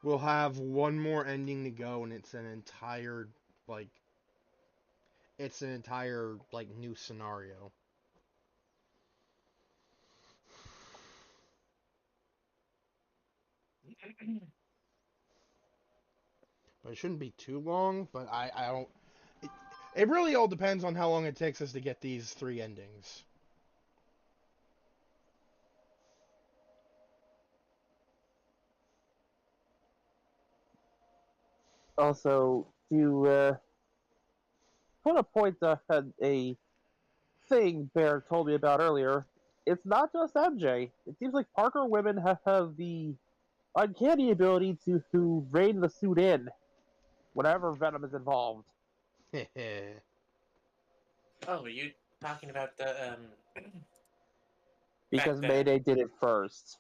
We'll have one more ending to go, and like, it's an entire, like, new scenario. But it shouldn't be too long, but I don't... It, it really all depends on how long it takes us to get these 3 endings. Also, to put a point that a thing Bear told me about earlier, it's not just MJ. It seems like Parker women have the uncanny ability to rein the suit in whenever Venom is involved. Oh, are you talking about the Because fact that Mayday did it first.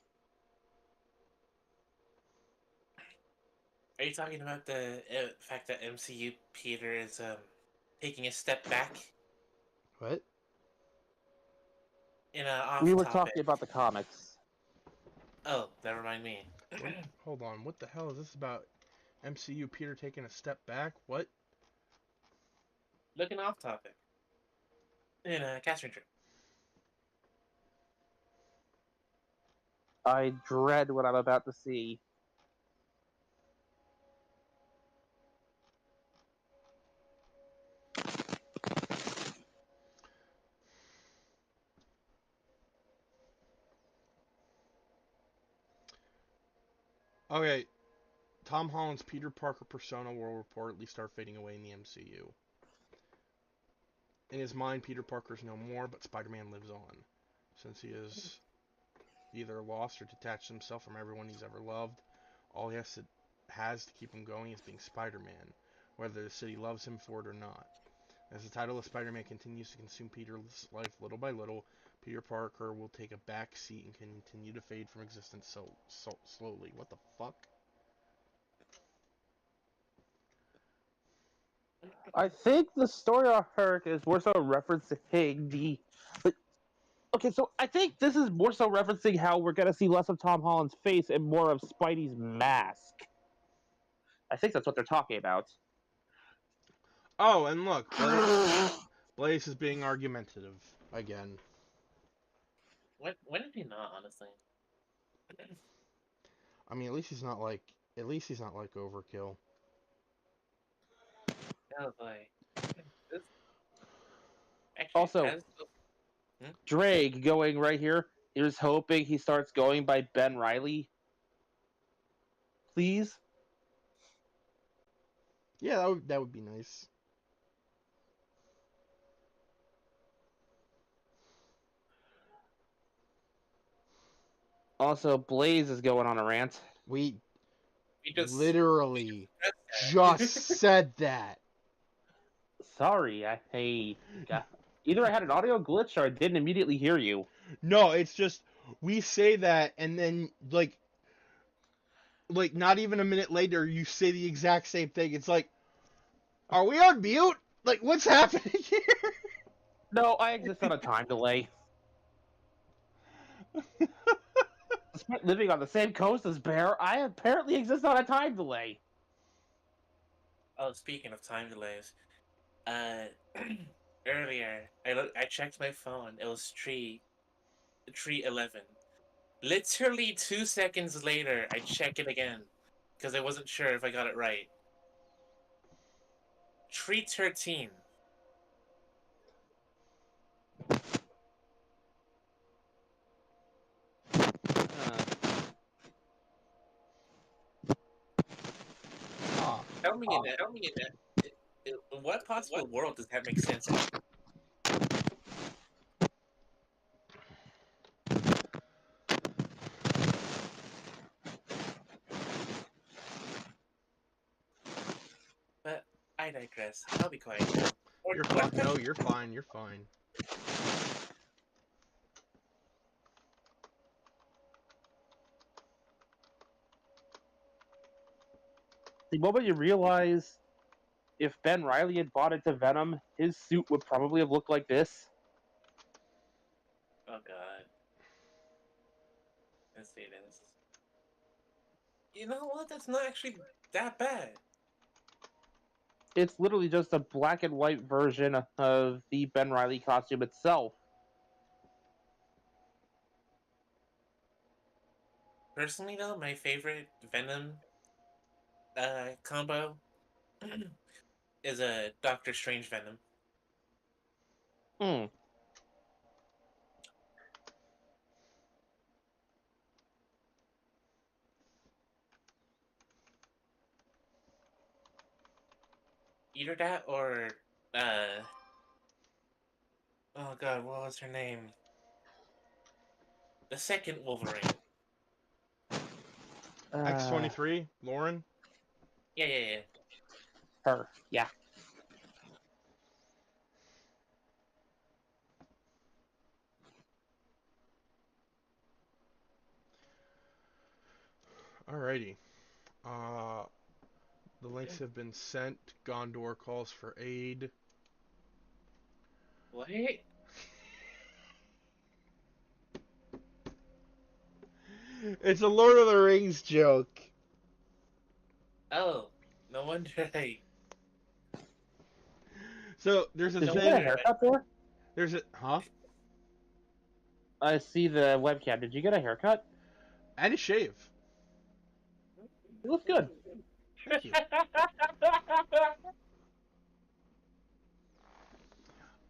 are you talking about the fact that MCU Peter is taking a step back What? in a We off were topic? talking about the comics. Oh, never mind me. What? Hold on. What the hell is this about? MCU Peter taking a step back? What? Looking off topic in a casting trip. I dread what I'm about to see. Okay, Tom Holland's Peter Parker persona will reportedly start fading away in the MCU. In his mind, Peter Parker's no more, but Spider-Man lives on. Since he has either lost or detached himself from everyone he's ever loved, all he has to keep him going is being Spider-Man, whether the city loves him for it or not. As the title of Spider-Man continues to consume Peter's life little by little, Peter Parker will take a back seat and continue to fade from existence so slowly. What the fuck? I think the story arc is more so referencing the. Okay, so I think this is more so referencing how we're gonna see less of Tom Holland's face and more of Spidey's mask. I think that's what they're talking about. Oh, and look, Blaze is being argumentative again. When did he not? Honestly, I mean, at least he's not like Overkill. I was like, this actually Also, has. Hmm? Drake going right here. Here's hoping he starts going by Ben Riley. Please. Yeah, that would be nice. Also, Blaze is going on a rant. We We just literally said just that. said that. Sorry, either I had an audio glitch or I didn't immediately hear you. No, it's just we say that and then like not even a minute later you say the exact same thing. It's like, are we on mute? Like what's happening here? No, I exist on a time delay. Despite living on the same coast as Bear, I apparently exist on a time delay. Oh, speaking of time delays, uh, earlier I checked my phone. It was 3:11. Literally 2 seconds later, I check it again because I wasn't sure if I got it right. 3:13. Uh, Ah, Tell me in that. Tell me in that. In what possible world does that make sense in? But I digress. I'll be quiet now. you're fine. What No, question? you're fine. You're fine. the moment you realize if Ben Riley had bought into Venom, his suit would probably have looked like this. Oh God. Let's see this. You know what? That's not actually that bad. It's literally just a black and white version of the Ben Riley costume itself. Personally, though, my favorite Venom combo is a Doctor Strange Venom. Hmm. Either that or uh oh god, what was her name? The second Wolverine. Uh, X-23, Lauren. Yeah, yeah, yeah. her. Yeah. Alrighty. Uh, the links have been sent. Gondor calls for aid. What? It's a Lord of the Rings joke. Oh, no wonder I So there's a Did no you get a thing. wonder I haircut there? There's a huh? I see the webcam. Did you get a haircut? And a shave. It looks good. Thank you.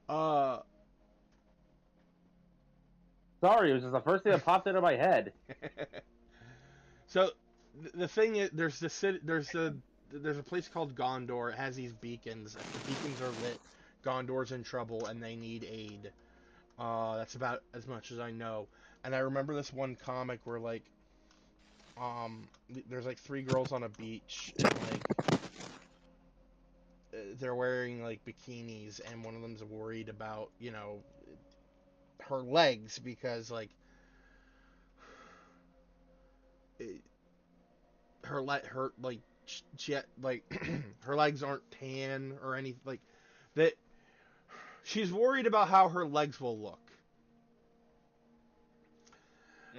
Uh, Sorry, it was just the first thing that popped into my head. so the thing is, there's the city, there's a place called Gondor. It has these beacons. If the beacons are lit, Gondor's in trouble and they need aid. That's about as much as I know. And I remember this one comic where like, there's like three girls on a beach and like they're wearing like bikinis and one of them's worried about her legs because like it, her like she like her legs aren't tan or anything like that. She's worried about how her legs will look.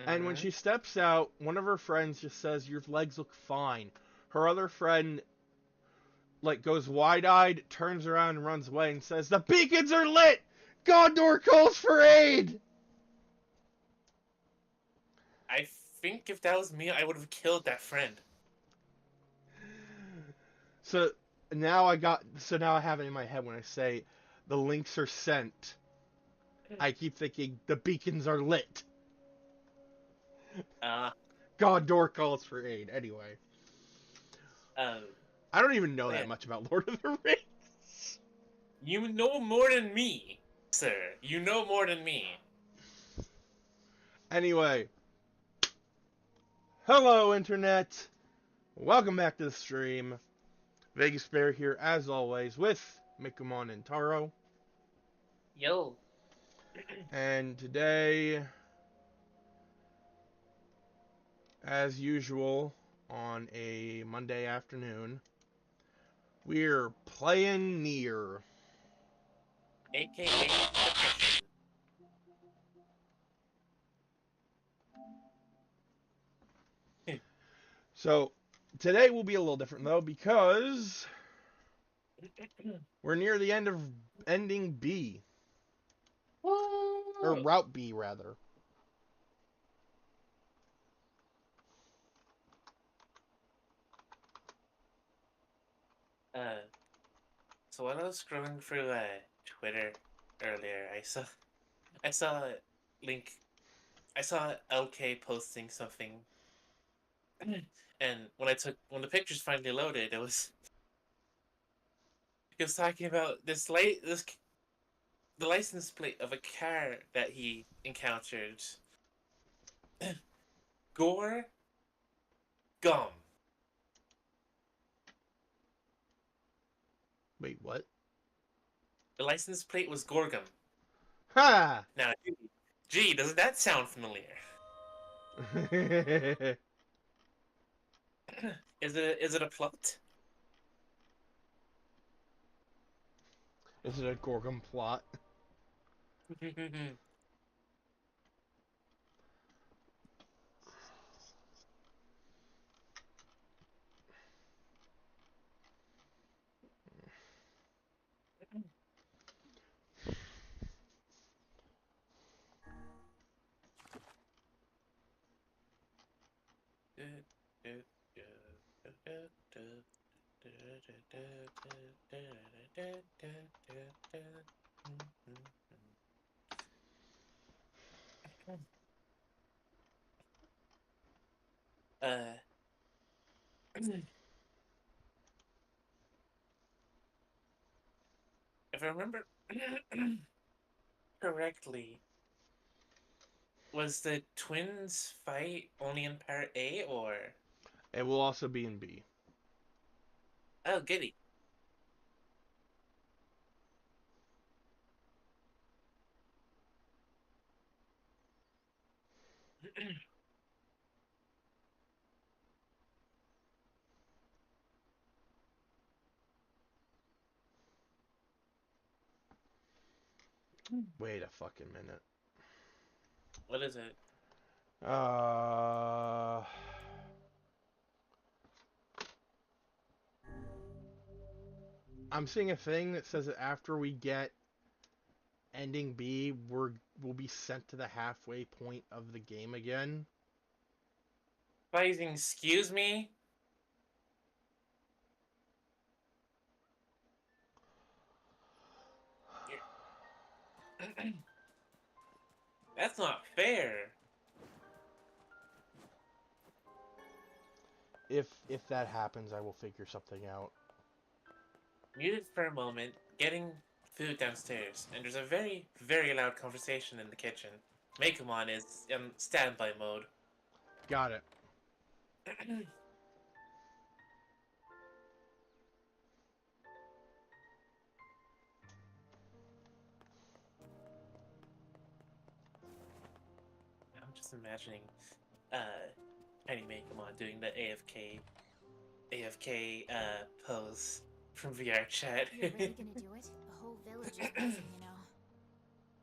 And when Mm-hmm. she steps out, one of her friends just says, "Your legs look fine." Her other friend like goes wide-eyed, turns around and runs away and says, "The beacons are lit! Gondor calls for aid!" I think if that was me, I would have killed that friend. So now I have it in my head when I say the links are sent. I keep thinking the beacons are lit. Uh, Gondor calls for aid. Anyway, um, I don't even know oh that yeah. much about Lord of the Rings. You know more than me, sir. You know more than me. Anyway, hello internet. Welcome back to the stream. Vegas Bear here as always with Mikumon and Taro. Yo. And today, as usual, on a Monday afternoon, we're playing Nier. AKA depression. So, today will be a little different though because we're near the end of ending B. Or Woo! Route B, rather. Uh, so when I was scrolling through Twitter earlier, I saw a link. I saw LK posting something, and when the pictures finally loaded, he was talking about the license plate of a car that he encountered. Gore Gum. Wait, what? The license plate was Gorgum. Ha! Now, gee, doesn't that sound familiar? Is it a plot? Is it a Gorgon plot? Uh, if I remember correctly, was the twins fight only in part A or? It will also be in B. Oh, goody. Wait a fucking minute. What is it? Uh, I'm seeing a thing that says that after we get ending B, we'll be sent to the halfway point of the game again. Fighting, excuse me? That's not fair. If that happens, I will figure something out. Muted for a moment, getting food downstairs, and there's a very, very loud conversation in the kitchen. Mekumon is in standby mode. Got it. I'm just imagining Tiny Mekumon doing the AFK pose from VR chat. You're really gonna do it? The whole village is missing, you know.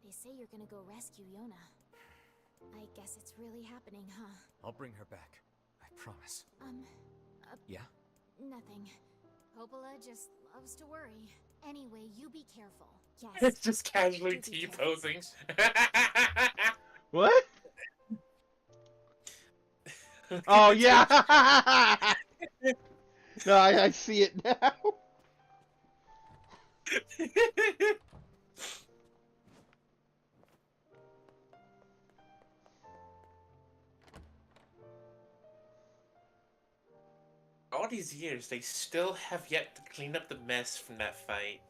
They say you're gonna go rescue Yona. I guess it's really happening, huh? I'll bring her back. I promise. Yeah? Nothing. Popola just loves to worry. Anyway, you be careful. It's Yes. just casually Do be T-posing. What? Oh yeah. No, I see it now. All these years, they still have yet to clean up the mess from that fight.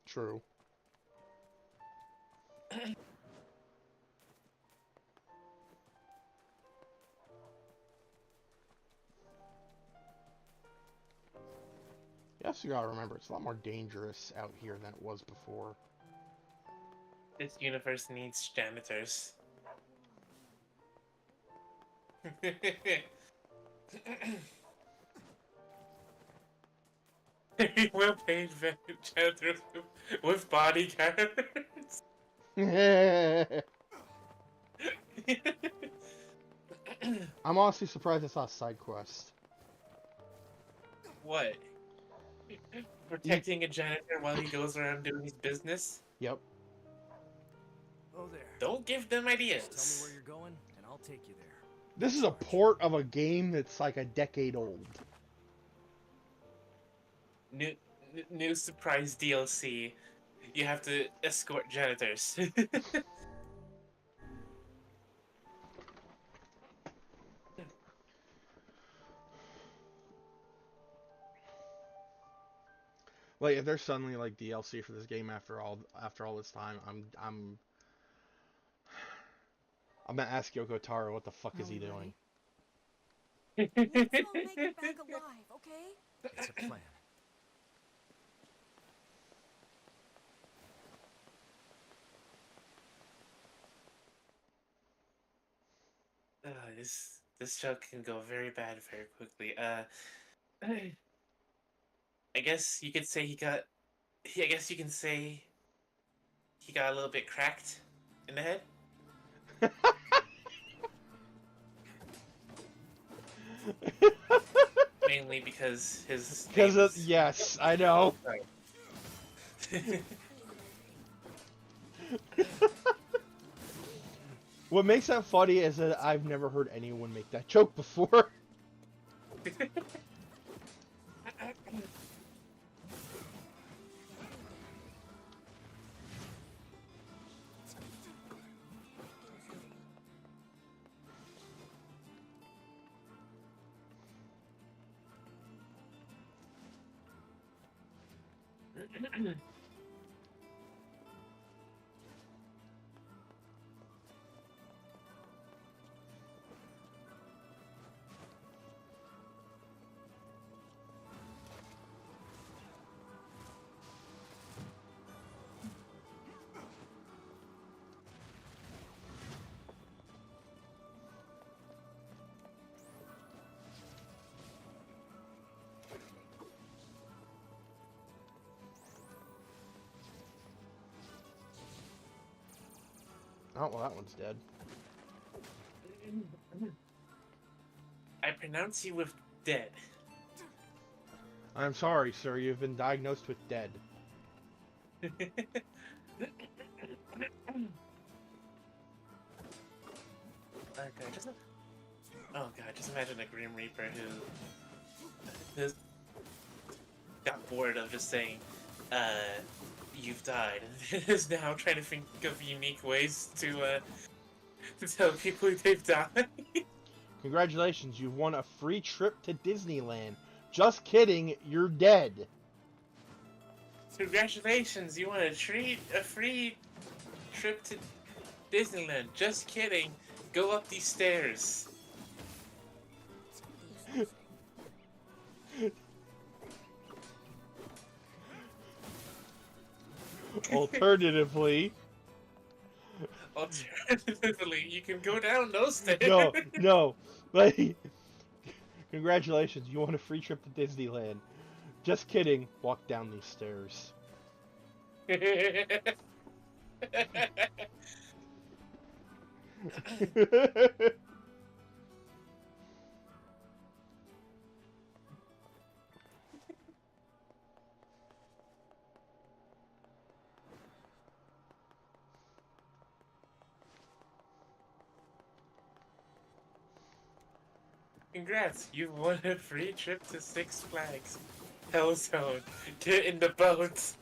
True. You also gotta remember, it's a lot more dangerous out here than it was before. This universe needs janitors. Well paid janitors with bodyguards. I'm honestly surprised it's not a side quest. What? Protecting a janitor while he goes around doing his business? Yep. Oh, there. Don't give them ideas. Just tell me where you're going, and I'll take you there. This is a port of a game that's like a decade old. New surprise DLC. You have to escort janitors. Like if there's suddenly like DLC for this game after all this time, I'm gonna ask Yoko Taro what the fuck is he doing. Let's all make it back alive, okay? It's a plan. This joke can go very bad very quickly. I guess you could say I guess you can say he got a little bit cracked in the head. Mainly because his name Because is- yes, I know. What makes that funny is that I've never heard anyone make that joke before. Oh, well, that one's dead. I pronounce you with dead. I'm sorry, sir. You've been diagnosed with dead. Just imagine a Grim Reaper who got bored of just saying, you've died, and is now trying to think of unique ways to tell people they've died. Congratulations, you've won a free trip to Disneyland. Just kidding, you're dead. Congratulations, you won a free trip to Disneyland. Just kidding, go up these stairs. Alternatively, you can go down those stairs. No, but congratulations, you won a free trip to Disneyland. Just kidding, walk down these stairs. Congrats, you've won a free trip to Six Flags. Hellzone, get in the boat.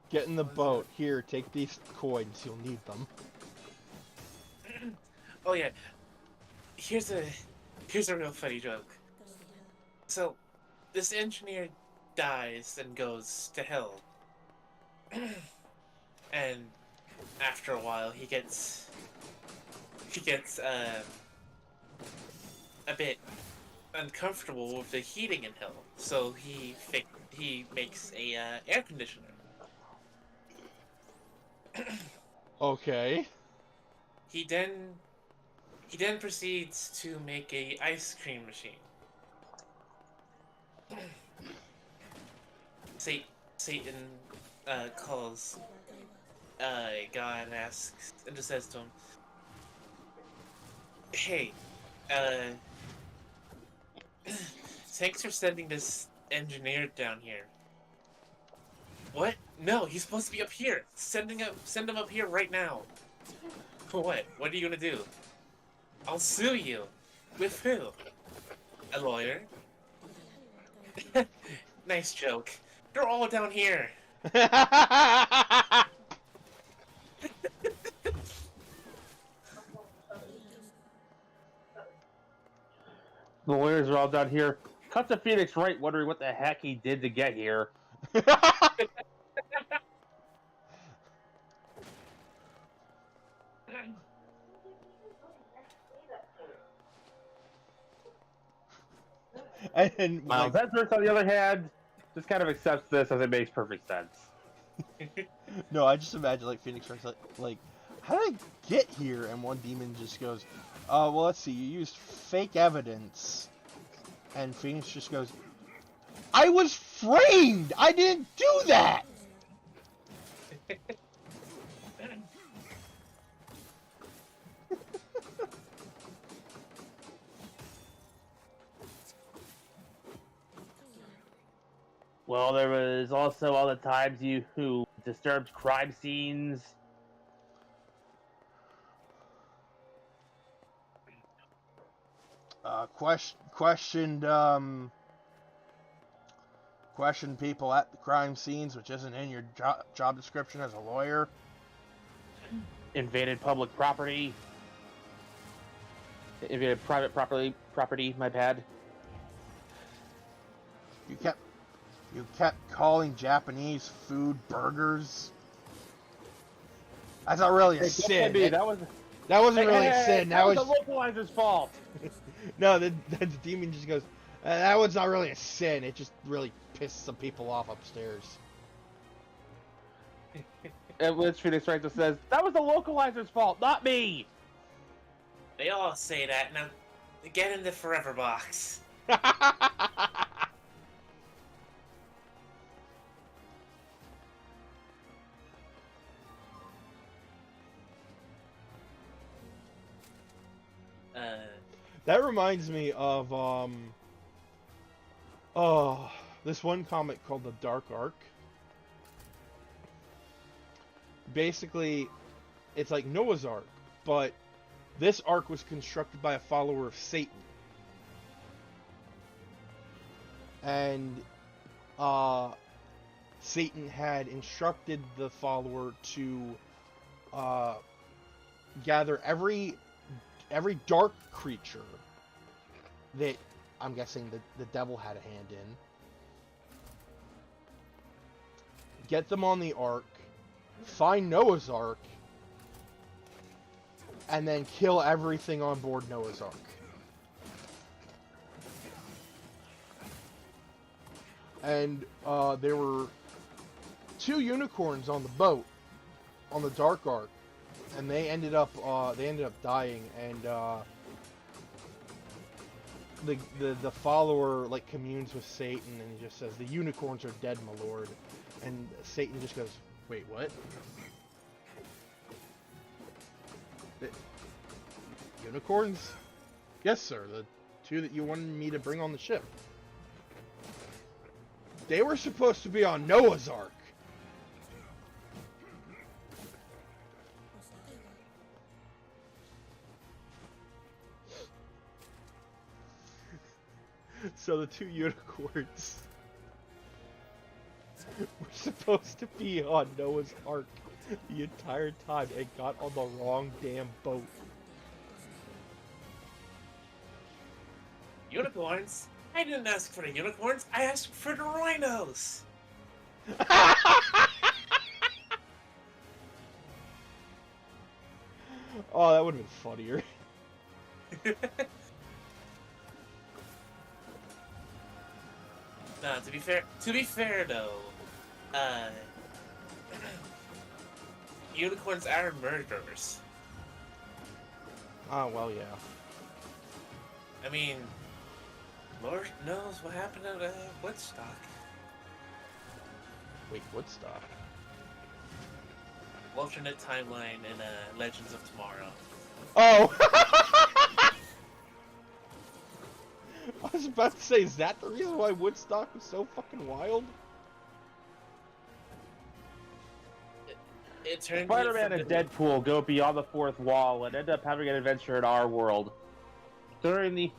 Get in the boat. Here, take these coins. You'll need them. Oh yeah, here's a real funny joke. So, this engineer dies and goes to hell, and after a while he gets a bit uncomfortable with the heating in hell, so he makes a air conditioner. Okay. He then proceeds to make a ice cream machine. Satan calls God and asks and just says to him, "Hey, thanks for sending this engineer down here." What? No, he's supposed to be up here. Send him up here right now. For what? What are you gonna do? I'll sue you. With who? A lawyer? Nice joke. They're all down here. The lawyers are all down here. Cut to Phoenix Wright wondering what the heck he did to get here. And Miles Edwards, on the other hand, just kind of accepts this as it makes perfect sense. no, I just imagine like Phoenix Wright's like, how did I get here? And one demon just goes, well, let's see, you used fake evidence. And Phoenix just goes, I was framed! I didn't do that! Well, there was also all the times you who disturbed crime scenes. Questioned people at the crime scenes, which isn't in your job description as a lawyer. Invaded public property. Invaded private property, my bad. You kept calling Japanese food burgers. That's not really a sin. That wasn't really a sin. That was the localizer's fault. No, the demon just goes, that one's not really a sin. It just really pissed some people off upstairs. And Liz Phoenix Wright just says, that was the localizer's fault, not me! They all say that. Now, get in the forever box. That reminds me of this one comic called The Dark Ark. Basically, it's like Noah's Ark, but this ark was constructed by a follower of Satan. And Satan had instructed the follower to gather every dark creature that I'm guessing the devil had a hand in, get them on the ark, find Noah's Ark, and then kill everything on board Noah's Ark. And there were 2 unicorns on the boat, on the Dark Ark, and they ended up dying. And the follower like communes with Satan, and he just says, "The unicorns are dead, my lord." And Satan just goes, "Wait, what? Unicorns? Yes, sir. The 2 that you wanted me to bring on the ship. They were supposed to be on Noah's Ark." So the 2 unicorns were supposed to be on Noah's Ark the entire time and got on the wrong damn boat. Unicorns? I didn't ask for the unicorns. I asked for the rhinos. Oh, that would have been funnier. No, to be fair though, unicorns are murderers. Oh, well, yeah. I mean, Lord knows what happened at Woodstock. Wait, Woodstock? Alternate timeline in Legends of Tomorrow. Oh! I was about to say, is that the reason why Woodstock was so fucking wild? It turned Spider-Man and Deadpool go beyond the 4th wall and end up having an adventure in our world. During the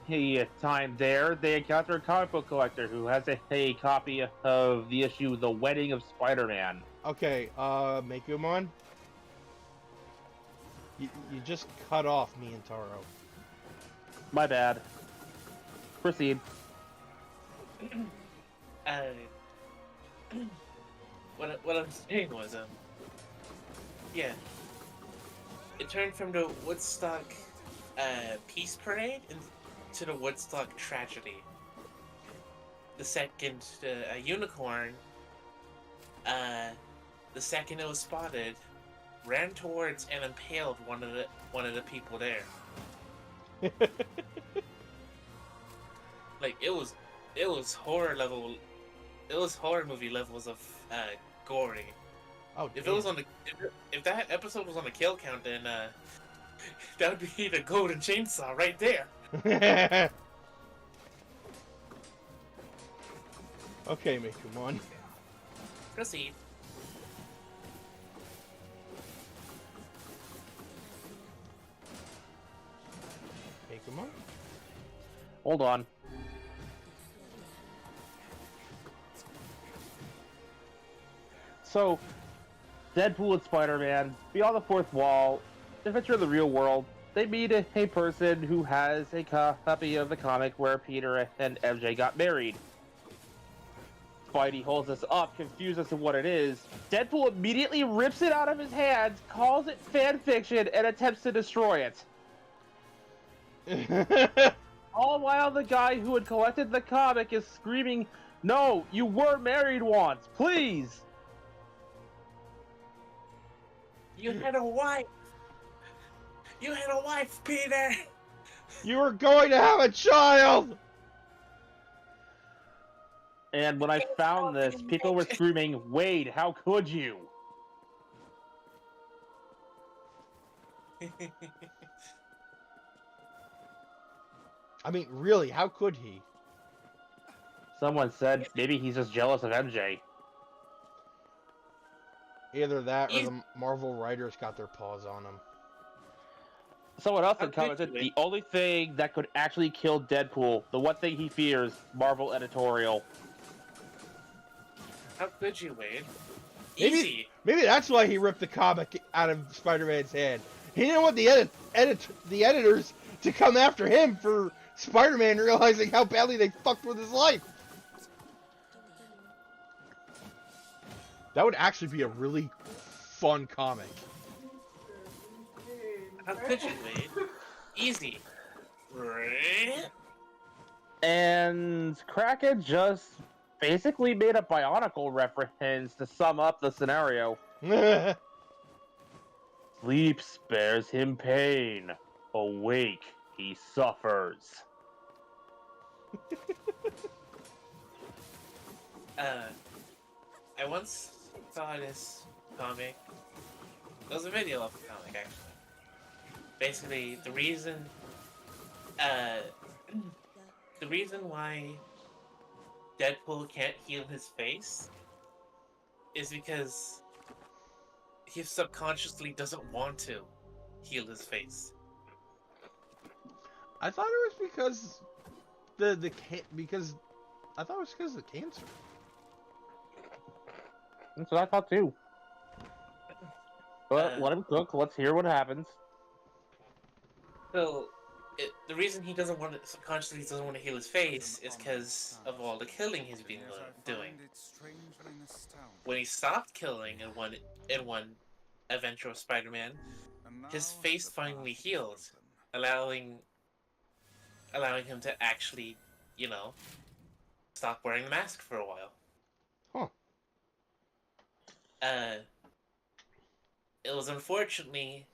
time there, they encounter a comic book collector who has a copy of the issue The Wedding of Spider-Man. Okay, Mekumon? You just cut off me and Taro. My bad. Proceed. What I'm saying was, yeah, it turned from the Woodstock peace parade into the Woodstock tragedy. The second a unicorn, the second it was spotted, ran towards and impaled one of the people there. Like it was horror level. It was horror movie levels of gory. Oh, if it was on the if that episode was on the kill count, then that would be the golden chainsaw right there. Okay, Mikumon. Proceed. Mikumon? Hold on. So, Deadpool and Spider-Man, beyond the fourth wall, adventure in the real world. They meet a person who has a copy of the comic where Peter and MJ got married. Spidey holds this up, confused as to what it is. Deadpool immediately rips it out of his hands, calls it fan fiction, and attempts to destroy it. All while the guy who had collected the comic is screaming, "No, you were married once, please!" You had a wife! You had a wife, Peter! You were going to have a child! And when I found this, people were screaming, "Wade, how could you?" I mean, really, how could he? Someone said maybe he's just jealous of MJ. Either that or the Marvel writers got their paws on him. Someone else had How could commented, you? the only thing that could actually kill Deadpool, the one thing he fears, Marvel editorial. How could you, Wade? Maybe, Easy! maybe that's why he ripped the comic out of Spider-Man's hand. He didn't want the editors to come after him for Spider-Man realizing how badly they fucked with his life. That would actually be a really fun comic. How could you, Wade? Easy. And Kraken just basically made a Bionicle reference to sum up the scenario. Sleep spares him pain. Awake, he suffers. I once saw this comic. It was a video of the comic, actually. Basically, the reason why Deadpool can't heal his face is because he subconsciously doesn't want to heal his face. I thought it was because I thought it was because of the cancer. That's what I thought too. But let him cook. Let's hear what happens. So, the reason he subconsciously doesn't want to heal his face is because of all the killing he's been doing. When he stopped killing in one adventure of Spider-Man, his face finally healed, allowing him to actually, stop wearing the mask for a while. Huh. It was unfortunately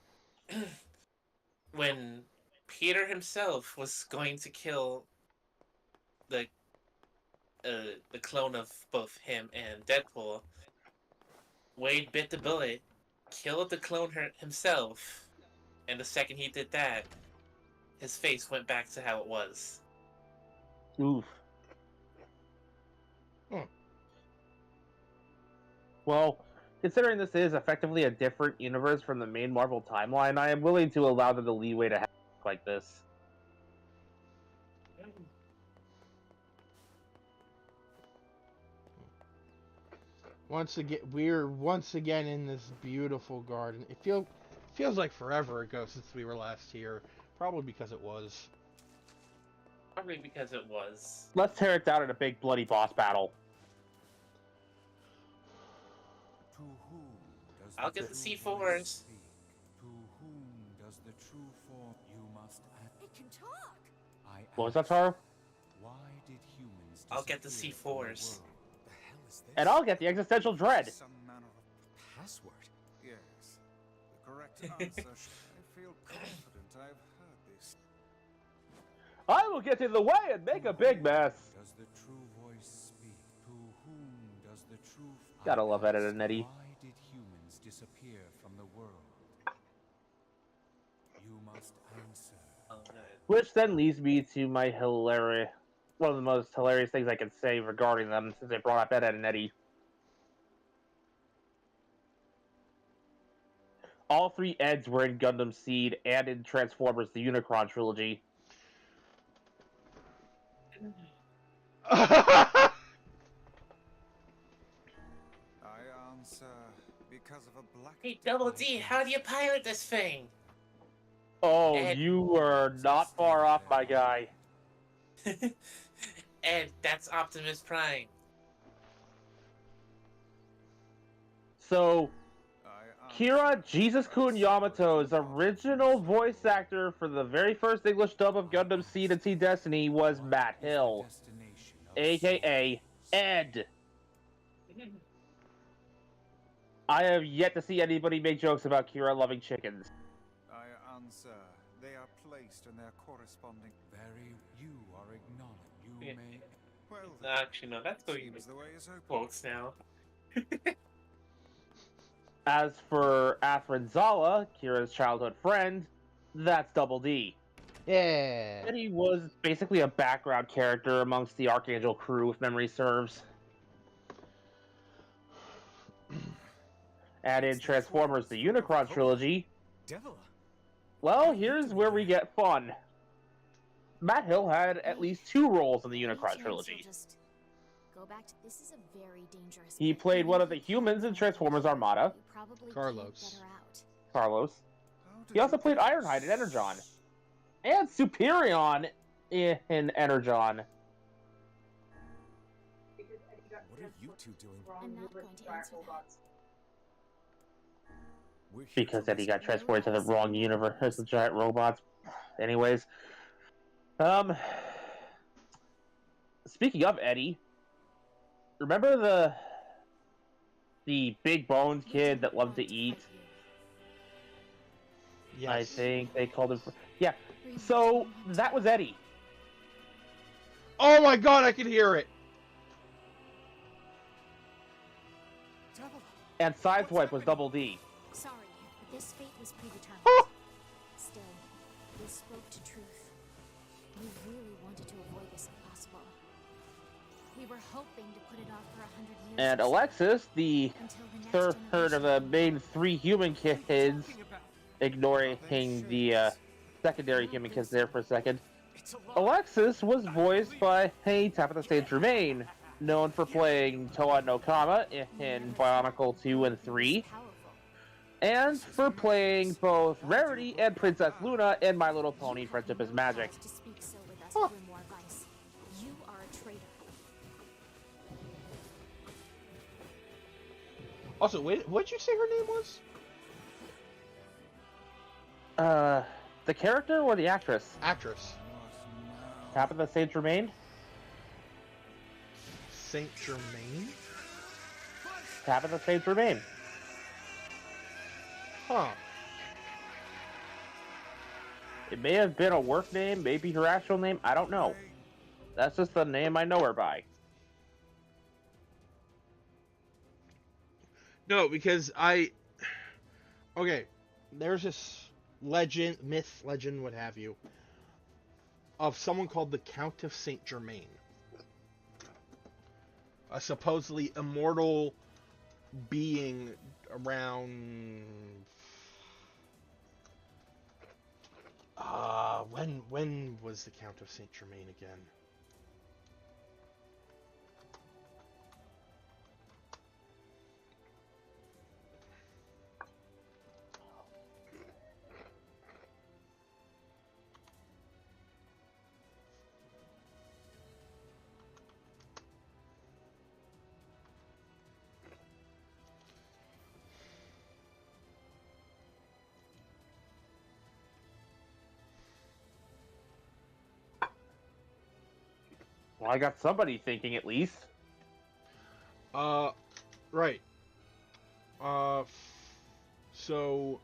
when Peter himself was going to kill the clone of both him and Deadpool, Wade bit the bullet, killed the clone himself, and the second he did that, his face went back to how it was. Oof. Well, considering this is effectively a different universe from the main Marvel timeline, I am willing to allow them the leeway to have like this. We're once again in this beautiful garden. It feels like forever ago since we were last here. Probably because it was. Probably because it was. Let's tear it down in a big bloody boss battle. I'll get the C4s. To whom does the true form you must act? It can talk. What was that, Taro? Why did humans I'll get the disappear from the C4s. world? The hell is this? And I'll get the existential dread. Some manner of password. Yes. The correct answer. I feel confident I've heard this. I will get in the way and make a big mess. Does the true voice speak? To whom does the truth Gotta love Ed and Eddie. Why did humans disappear from the world? You must answer. Oh, good. Which then leads me to my hilarious one of the most hilarious things I can say regarding them since they brought up Ed, Ed, and Eddie. All three Eds were in Gundam Seed and in Transformers: The Unicron trilogy. I answer because of a black. Hey, Double D, how do you pilot this thing? Oh, Ed. you are not far off, my guy. Ed, that's Optimus Prime. So, I Kira Jesus-kun Yamato's original voice actor for the very first English dub of Gundam Seed and Seed Destiny was Matt Hill, aka Ed. I have yet to see anybody make jokes about Kira loving chickens. I answer. They are placed in their corresponding. Very, you are acknowledged. You Yeah. may. Well, Actually, no, that's going seems the way is open. quotes now. As for Athrin Zala, Kira's childhood friend, that's Double D. Yeah. Eddie was basically a background character amongst the Archangel crew, if memory serves. And in Transformers: The Unicron trilogy, Devil. well, here's where we get fun. Matt Hill had at least 2 roles in the Any Unicron chance trilogy. you'll just go back to this is a very dangerous. He bit. played one of the You humans in Transformers Armada, probably can't Carlos. get her out. Carlos. How did He also you played get Ironhide in Energon, and Superion in Energon. What are you two doing? I'm not going to answer that. We're here Because to Eddie got rescue- transported to the wrong universe as the giant robots. Anyways, speaking of Eddie, remember the big boned You kid didn't that loved want to eat? fight Yes. I think they called him. Yeah. you. So that was Eddie. Oh my god, I can hear it. Devil. And Sideswipe was Double D. Sorry, but this fate was predetermined. Oh! Still, this spoke to truth. We really wanted to avoid this if possible. We were hoping to put it off for 100 years. And or so, Alexis, the until the next third of the generation. main 3 human kids, Talking about? ignoring the secondary human kids there for a second. Alexis was voiced by Tabitha St. Germain, known for playing Toa no Kama in Bionicle 2 and 3, and for playing both Rarity and Princess Luna in My Little Pony: Friendship is Magic. To speak so with us, Huh. Grimoire Vice. You are a traitor. Also, wait, what'd you say her name was? The character or the actress? Actress. What now? Tabitha St. Germain? Saint Germain? Tabitha St. Germain. Huh. It may have been a work name, maybe her actual name, I don't know. That's just the name I know her by. No, because okay, there's this legend, myth, legend, what have you, of someone called the Count of Saint Germain. A supposedly immortal being around... when was the Count of Saint Germain again? Well, I got somebody thinking at least. Right. So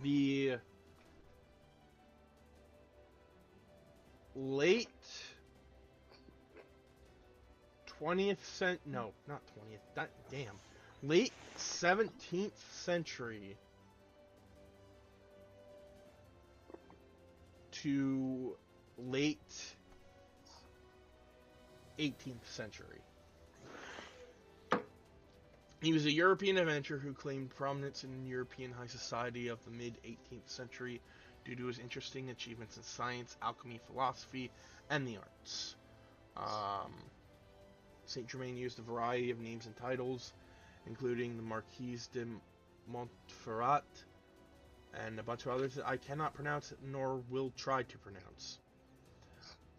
the late late 17th century to late 18th century. He was a European adventurer who claimed prominence in European high society of the mid-18th century due to his interesting achievements in science, alchemy, philosophy, and the arts. Saint Germain used a variety of names and titles, including the Marquise de Montferrat, and a bunch of others that I cannot pronounce nor will try to pronounce.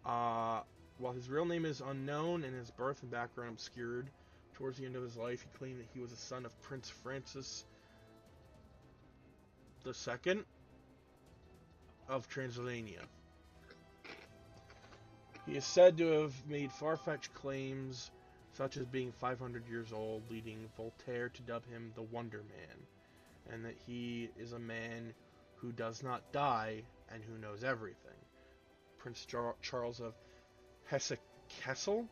While his real name is unknown and his birth and background obscured, towards the end of his life he claimed that he was a son of Prince Francis II of Transylvania. He is said to have made far-fetched claims, such as being 500 years old, leading Voltaire to dub him the Wonder Man, and that he is a man who does not die and who knows everything. Prince Charles of Hesse-Kassel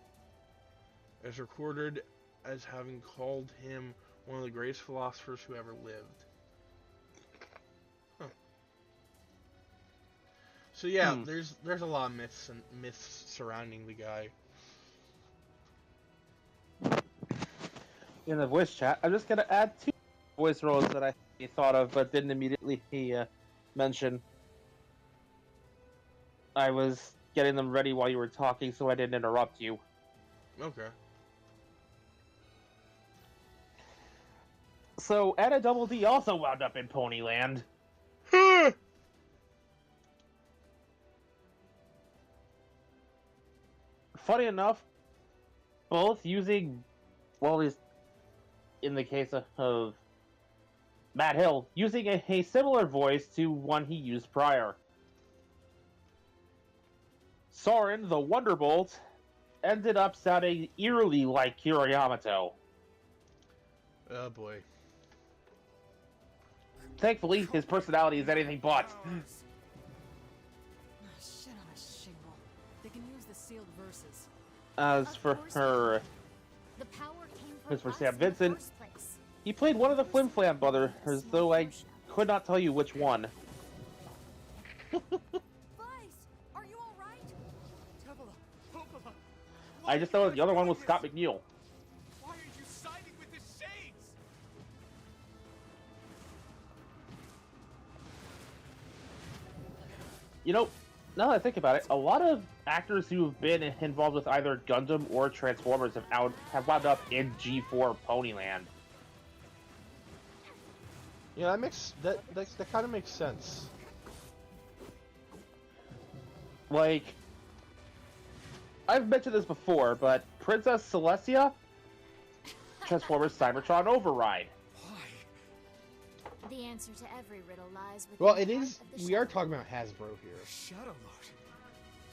is recorded as having called him one of the greatest philosophers who ever lived. Huh. So yeah, there's a lot of myths surrounding the guy. In the voice chat, I'm just gonna add 2 voice roles that I thought of but didn't immediately mention. I was getting them ready while you were talking, so I didn't interrupt you. Okay. So, Anna Double D also wound up in Ponyland. Funny enough, both using, well, at least in the case of Matt Hill, using a similar voice to one he used prior. Soren, the Wonderbolt, ended up sounding eerily like Kira Yamato. Oh boy. Thankfully, his personality is anything but. Oh, shit on a shingle. They can use the sealed verses. As Of for course her, The power came from as for us Sam in the Vincent, first place. he played one of the Flim Flam brothers, though I could not tell you which one. Vice, are you all right? Tevila, Popola, I just know the other one was Scott McNeil. why are you siding with the Shades? You know, now that I think about it, a lot of actors who have been involved with either Gundam or Transformers have wound up in G4 Ponyland. Yeah, that kind of makes sense. Like, I've mentioned this before, but Princess Celestia, Transformers Cybertron Override. Why? The answer to every riddle lies within Well, the it heart is. of the We are shadow. talking about Hasbro here. Shadow Lord.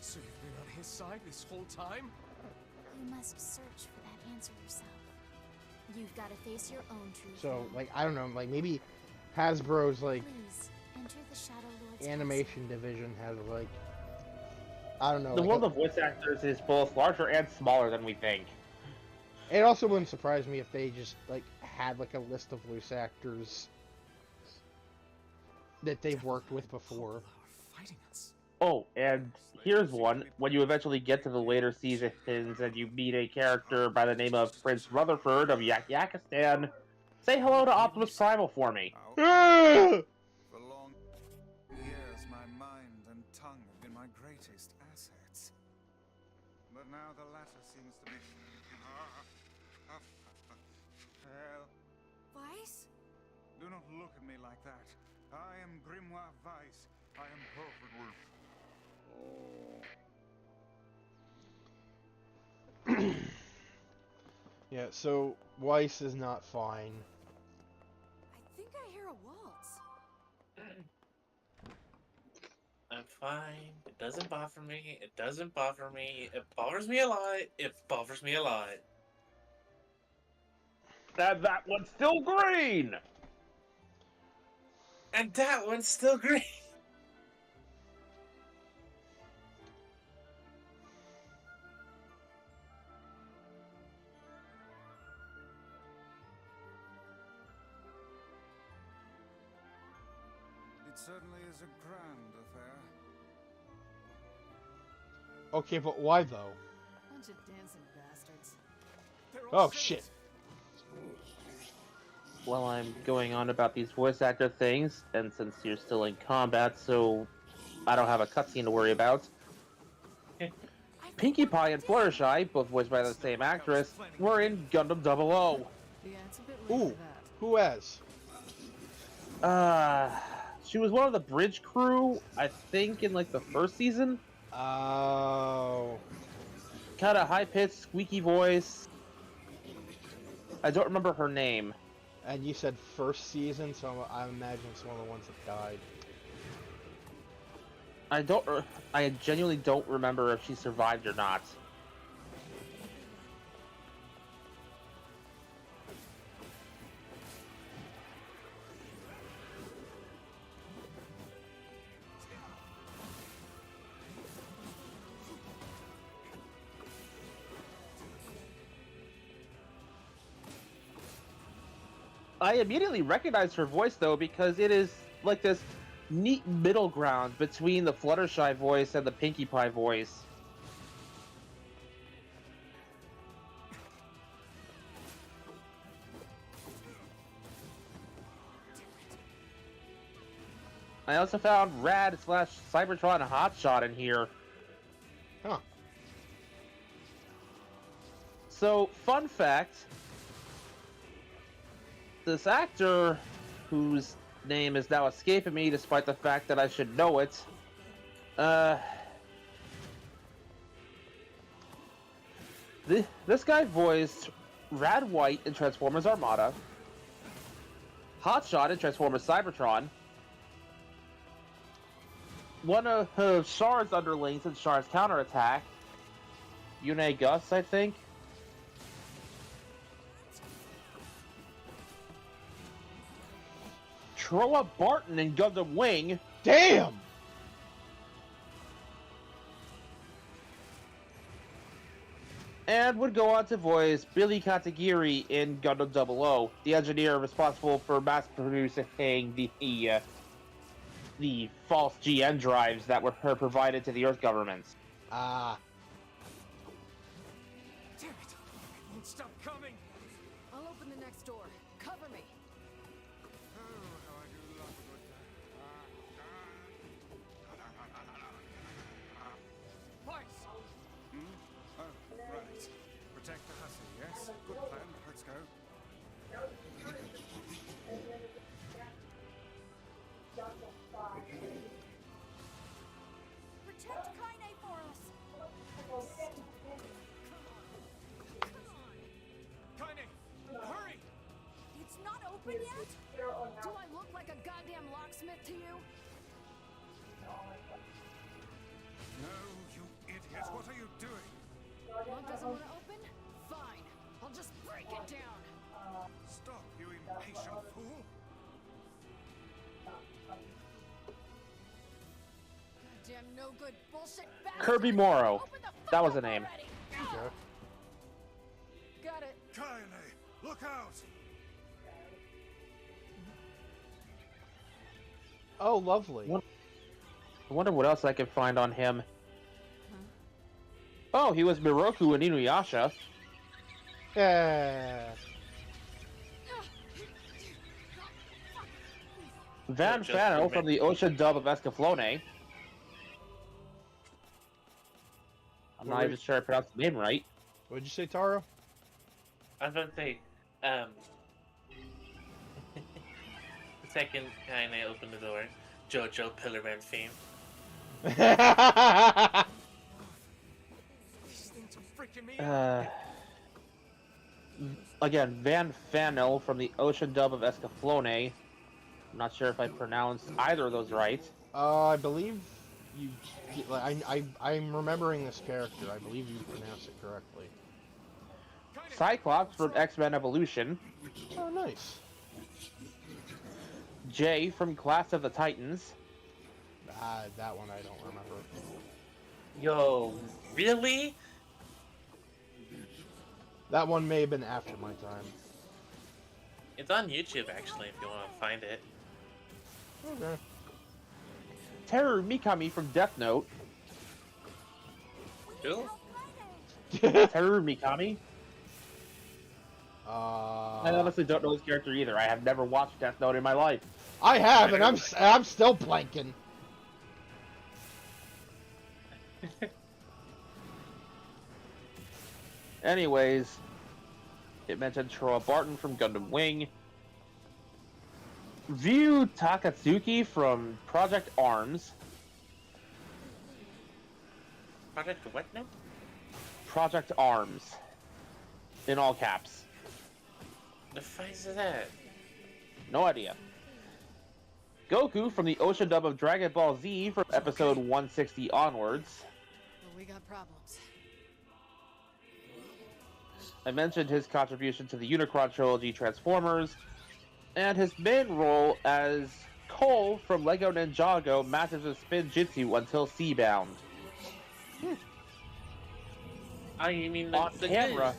So you've been on his side this whole time? You must search for that answer yourself. You've got to face your own truth. So, now. like, I don't know, like maybe Hasbro's like Please enter the Shadow Lord's animation division has like, I don't know. The like world of voice actors is both larger and smaller than we think. it also wouldn't surprise me if they just like had like a list of voice actors that they've worked with before. Are fighting us. Oh, and here's one. When you eventually get to the later seasons and you meet a character by the name of Prince Rutherford of Yakistan, say hello to Optimus Primal for me. For long years, my mind and tongue have been my greatest assets. But now the latter seems to be... Hell, Vice? do not look at me like that. I am Grimoire Weiss. I am perfectly... Yeah, so Weiss is not fine. I think I hear a waltz. I'm fine. It doesn't bother me. It doesn't bother me. It bothers me a lot. It bothers me a lot. And that one's still green! And that one's still green. It certainly is a grand affair. Okay, but why though? Bunch of dancing bastards. Oh shit. Well, I'm going on about these voice actor things, and since you're still in combat, so I don't have a cutscene to worry about. Pinkie Pie and Fluttershy, both voiced by the same actress, were in Gundam 00. Yeah, it's a bit late Ooh, for that. who has? She was one of the bridge crew, I think, in like the first season. Oh. Kind of high-pitched, squeaky voice. I don't remember her name. And you said first season, so I imagine it's one of the ones that died. I genuinely don't remember if she survived or not. I immediately recognized her voice, though, because it is like this neat middle ground between the Fluttershy voice and the Pinkie Pie voice. I also found Rad / Cybertron Hotshot in here. Huh. So, fun fact, this actor, whose name is now escaping me despite the fact that I should know it, this guy voiced Rad White in Transformers Armada, Hotshot in Transformers Cybertron, one of Char's underlings in Char's Counterattack, Yune Gus, I think. Troa Barton in Gundam Wing. Damn! And would go on to voice Billy Katagiri in Gundam 00, the engineer responsible for mass producing the false GN drives that were provided to the Earth governments. Ah. Damn it! It won't stop coming! I'll open the next door. Cover me. Oh, how I do love a good Vice! Oh, right. Protect the hussy, yes? Good plan. Let's go. Protect Kaine for us! Kaine! Hurry! It's not open yet? Do I look like a goddamn locksmith to you? No, you idiot. What are you doing? Lock doesn't want to open? Fine. I'll just break it down. Stop, you impatient fool. Goddamn no good bullshit bastard. Kirby Morrow. Open the fuck That was up the name. already. Okay. Got it. Kaine, look out! Oh, lovely. What? I wonder what else I can find on him. Oh, he was Miroku in Inuyasha. Yeah. Van Just Fano admit- from the Ocean dub of Escaflowne. I'm not even sure I pronounced the name right. What'd you say, Taro? I was about to say, the second kind I opened the door, JoJo Pillarman theme. These things are freaking me out! Again, Van Fano from the Ocean dub of Escaflowne. I'm not sure if I pronounced either of those right. I believe you. I'm remembering this character. I believe you pronounced it correctly. Cyclops from X-Men Evolution. Oh, nice. Jay from Class of the Titans. That one I don't remember. Yo, really? That one may have been after my time. It's on YouTube actually, if you want to find it. Okay. Teru Mikami from Death Note. Who? Teru Mikami. I I honestly don't know his character either. I have never watched Death Note in my life. have, and I'm still blanking. Anyways, it mentioned Troa Barton from Gundam Wing. Ryu Takatsuki from Project Arms. Project what now? Project Arms. In all caps. The fuck is that? No idea. Goku from the Ocean dub of Dragon Ball Z from episode 160 onwards. Well, we got problems. I mentioned his contribution to the Unicron trilogy Transformers, and his main role as Cole from Lego Ninjago Masters of Spin Jitsu until Seabound. Oh, you mean the, On the camera.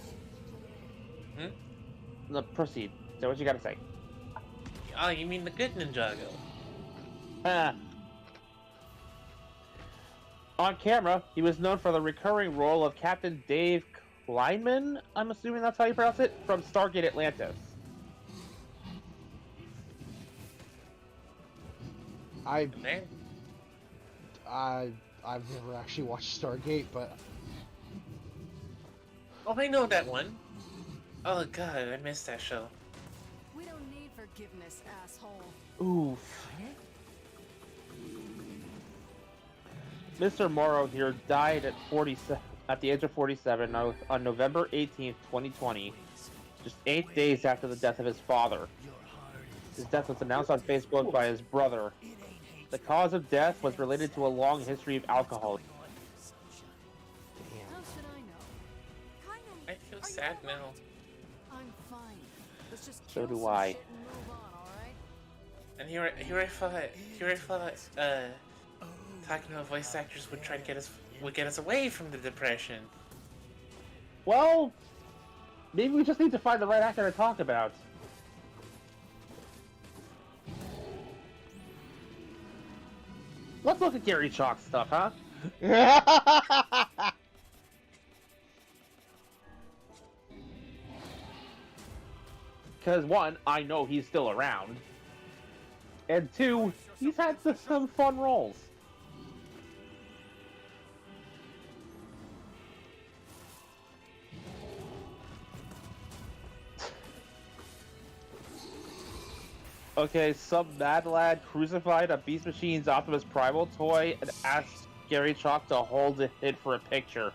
good? No, proceed. Say what you gotta say. Oh, you mean the good Ninjago? Ah. On camera, he was known for the recurring role of Captain Dave Kleinman, I'm assuming that's how you pronounce it, from Stargate Atlantis. Man. I've never actually watched Stargate, but Oh, I know that one. Oh god, I missed that show. We don't need forgiveness, asshole. Oof. Mr. Morrow here died at the age of 47 on November 18th, 2020, just 8 days after the death of his father. His death was announced on Facebook by his brother. The cause of death was related to a long history of alcohol. How should I know? I feel sad now. I'm fine. Let's just So kill do some I. shit and move on, alright? And here I thought, talking about voice actors would try to get us away from the depression. Well, maybe we just need to find the right actor to talk about. Let's look at Gary Chalk's stuff, huh? Because one, I know he's still around. And two, he's had some fun roles. Okay, some mad lad crucified a Beast Machine's Optimus Primal toy and asked Gary Chalk to hold it for a picture.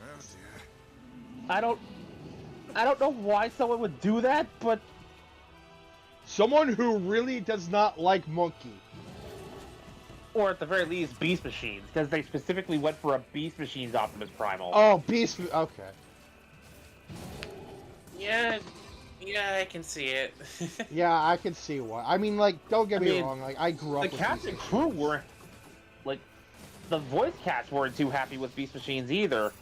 Oh dear. I don't know why someone would do that, but someone who really does not like Monkey. or at the very least Beast Machines, because they specifically went for a Beast Machine's Optimus Primal. Oh, Beast. Okay. Yeah, I can see it. Yeah, I can see why. I mean, like, don't get me wrong. Like, I grew up The with cast and crew were like, the voice cast weren't too happy with Beast Machines either.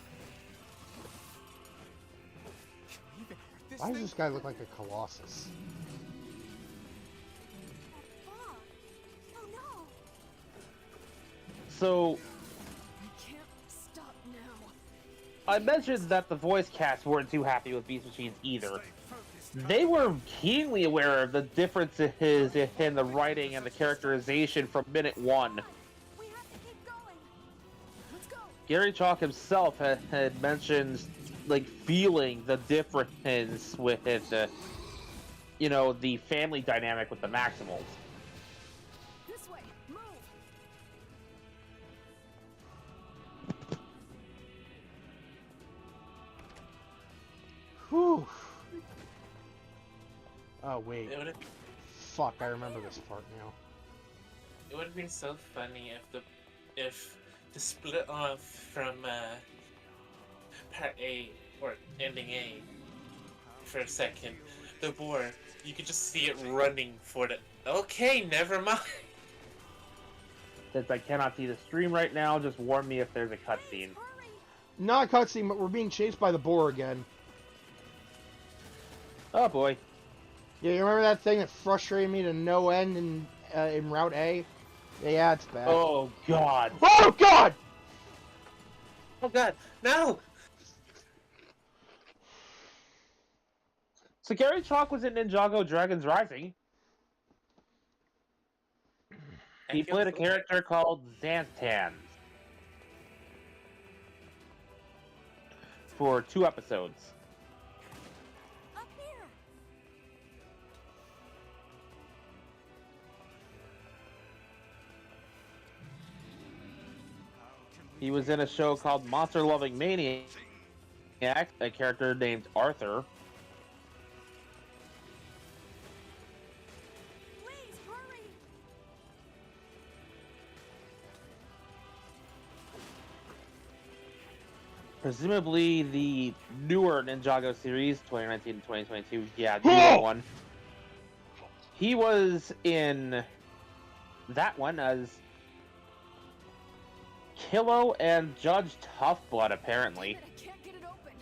Why does this guy look like a Colossus? Oh no! So I can't stop now. I mentioned that the voice cast weren't too happy with Beast Machines either. They were keenly aware of the differences in the writing and the characterization from minute one. We have to keep going. Let's go. Gary Chalk himself had mentioned, like, feeling the difference with it, you know, the family dynamic with the Maximals. This way. Move. Whew. Oh, wait. It would have Fuck, I remember this part now. it would have been so funny if the split off from part A or ending A for a second, the boar, you could just see it running for the. Okay, never mind. Since I cannot see the stream right now, just warn me if there's a cutscene. Not a cutscene, but we're being chased by the boar again. Oh boy. Yeah, you remember that thing that frustrated me to no end in Route A? Yeah, it's bad. Oh god. Oh, God! Oh god, no! So Gary Chalk was in Ninjago Dragon's Rising. I He feel played a so character called Xanthan for 2 episodes. Up here! He was in a show called Monster Loving Maniac, a character named Arthur. Please, hurry! Presumably the newer Ninjago series, 2019 to 2022. Yeah, the newer one. He was in that one as Kilo and Judge Toughblood, apparently. Damn it, I can't get it open.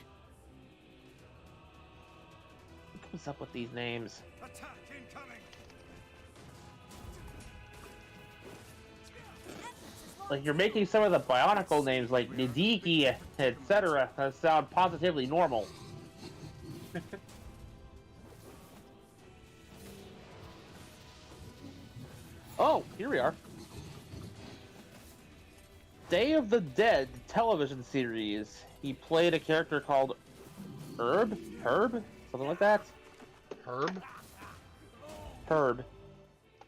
What comes up with these names? Attack incoming! Like, you're making some of the Bionicle names, like Nidiki, etc., sound positively normal. Oh, here we are. Day of the Dead television series. He played a character called Herb? Something like that? Herb? Herb.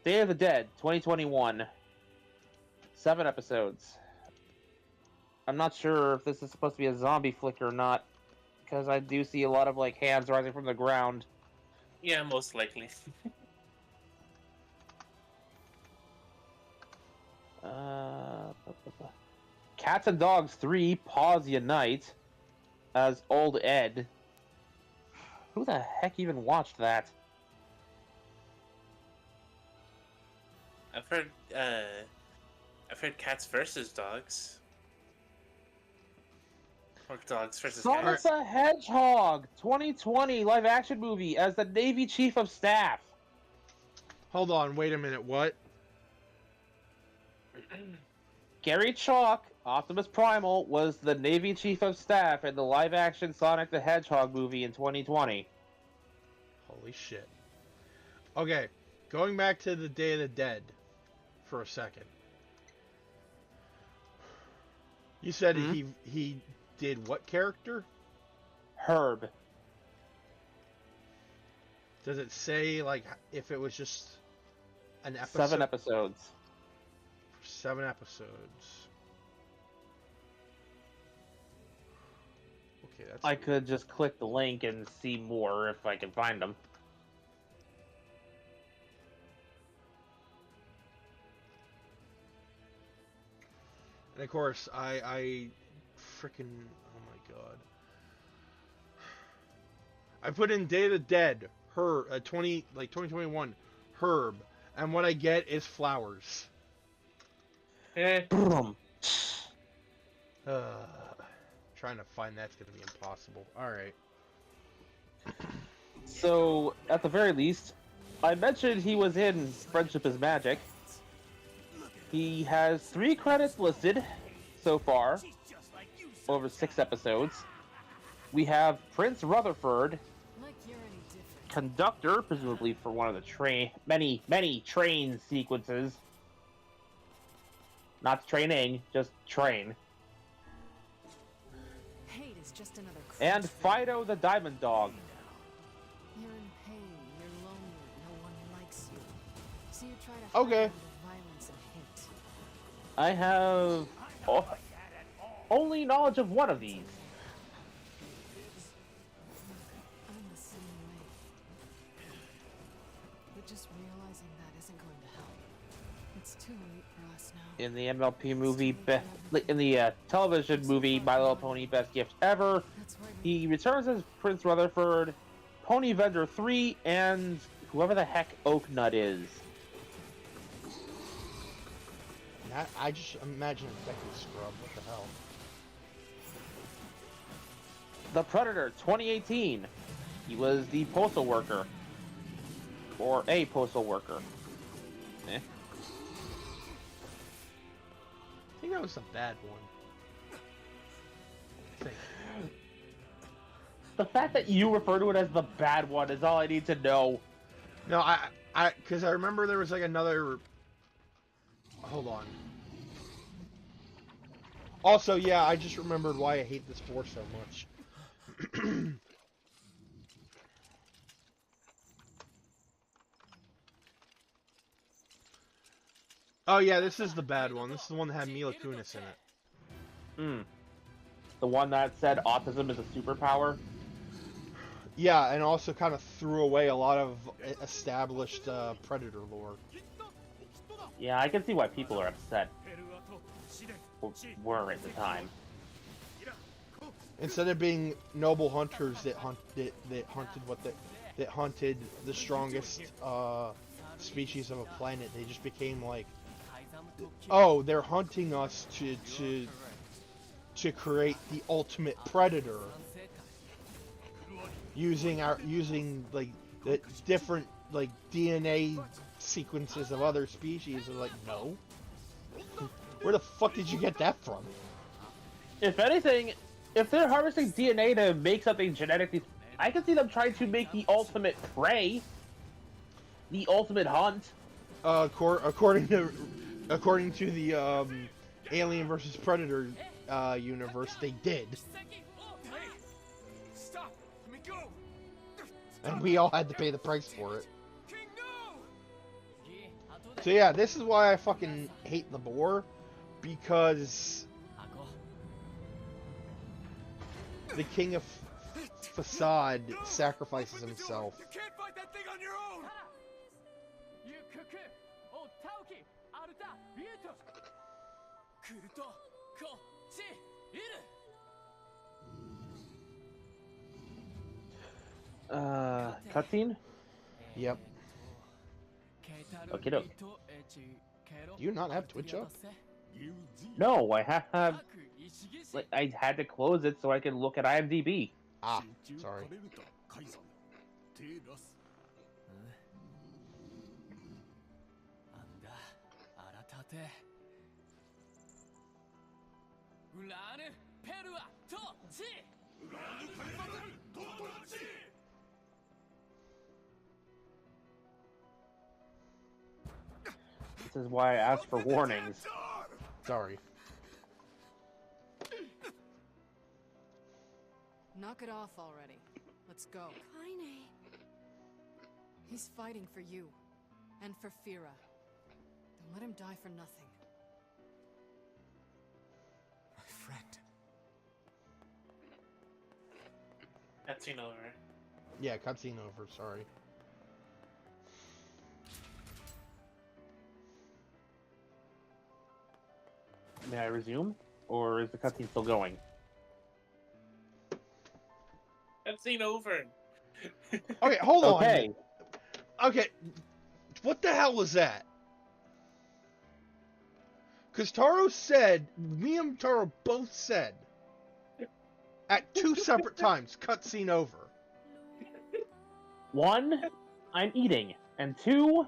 Day of the Dead, 2021. 7 episodes. I'm not sure if this is supposed to be a zombie flick or not, because I do see a lot of, like, hands rising from the ground. Yeah, most likely. Cats and Dogs 3, Paws Unite, as Old Ed. Who the heck even watched that? I've heard cats versus dogs. Or dogs versus Sonic cats. the Hedgehog 2020 live action movie as the Navy Chief of Staff. Hold on, wait a minute, what? Gary Chalk, Optimus Primal, was the Navy Chief of Staff in the live action Sonic the Hedgehog movie in 2020. Holy shit. Okay, going back to the Day of the Dead for a second. You said he did what character? Herb. Does it say, like, if it was just an episode? 7 episodes. 7 episodes. Okay, that's... I could just click the link and see more if I can find them. And of course, I freaking... Oh my god. I put in Day of the Dead, 2021, Herb, and what I get is flowers. Boom. Trying to find that's gonna be impossible. Alright. So, at the very least, I mentioned he was in Friendship is Magic. He has 3 credits listed so far, over 6 episodes. We have Prince Rutherford, Like you're any different. conductor, presumably for one of the many train sequences. Not training, just train. Hate is just another And crutch for Fido the Diamond Dog. you. You're in pain, you're lonely, no one likes you. So you try to Okay. hide under violence and hate. I have only knowledge of one of these. I'm the same way. But just realizing that isn't going to help. It's too late for us now. In the MLP movie, in the television movie My Little Pony Best Gift Ever, That's why we he returns as Prince Rutherford, Pony Vendor 3, and whoever the heck Oaknut is. I just imagine Becky Scrub. What the hell? The Predator 2018. He was the postal worker. Or a postal worker. Eh. I think that was a bad one. Thank you. The fact that you refer to it as the bad one is all I need to know. No, because I remember there was like another. Hold on. Also, yeah, I just remembered why I hate this boar so much. Oh yeah, this is the bad one. This is the one that had Mila Kunis in it. Hmm. The one that said autism is a superpower? Yeah, and also kind of threw away a lot of established Predator lore. Yeah, I can see why people are upset. Or were at the time. Instead of being noble hunters that hunted the strongest species of a planet, they just became like, oh, they're hunting us to create the ultimate predator using like the different like DNA sequences of other species. They're like, no. Where the fuck did you get that from? If anything, if they're harvesting DNA to make something genetically, I can see them trying to make the ultimate prey, the ultimate hunt. According to the Alien versus Predator universe, they did, Stop! Let me go! and we all had to pay the price for it. King, no! So yeah, this is why I fucking hate the boar, because the king of facade sacrifices himself. You can't fight that thing on your own! Cutscene? Yep. Okay, no. Do you not have Twitch up? No, I have. Like, I had to close it so I could look at IMDb. Ah, sorry. This is why I asked for warnings. Sorry. Knock it off already. Let's go. Kaine. He's fighting for you. And for Fira. Don't let him die for nothing. My friend. Cutscene over. Yeah, cutscene over. Sorry. May I resume? Or is the cutscene still going? Cutscene over. Okay, hold on. Okay. Okay, what the hell was that? Because Taro said, me and Taro both said, at 2 separate times, cutscene over. One, I'm eating. And two,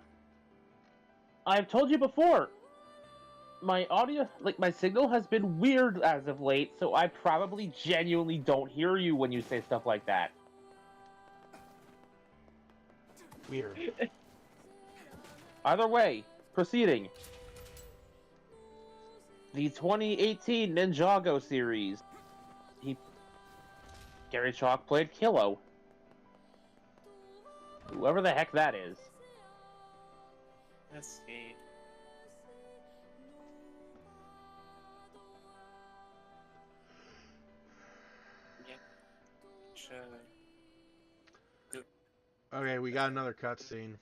I've told you before, my audio, like my signal has been weird as of late, so I probably genuinely don't hear you when you say stuff like that. Weird. Either way, proceeding. The 2018 Ninjago series. Gary Chalk played Kilo. Whoever the heck that is. Let's see. Yeah. Sure. Okay, we got another cutscene.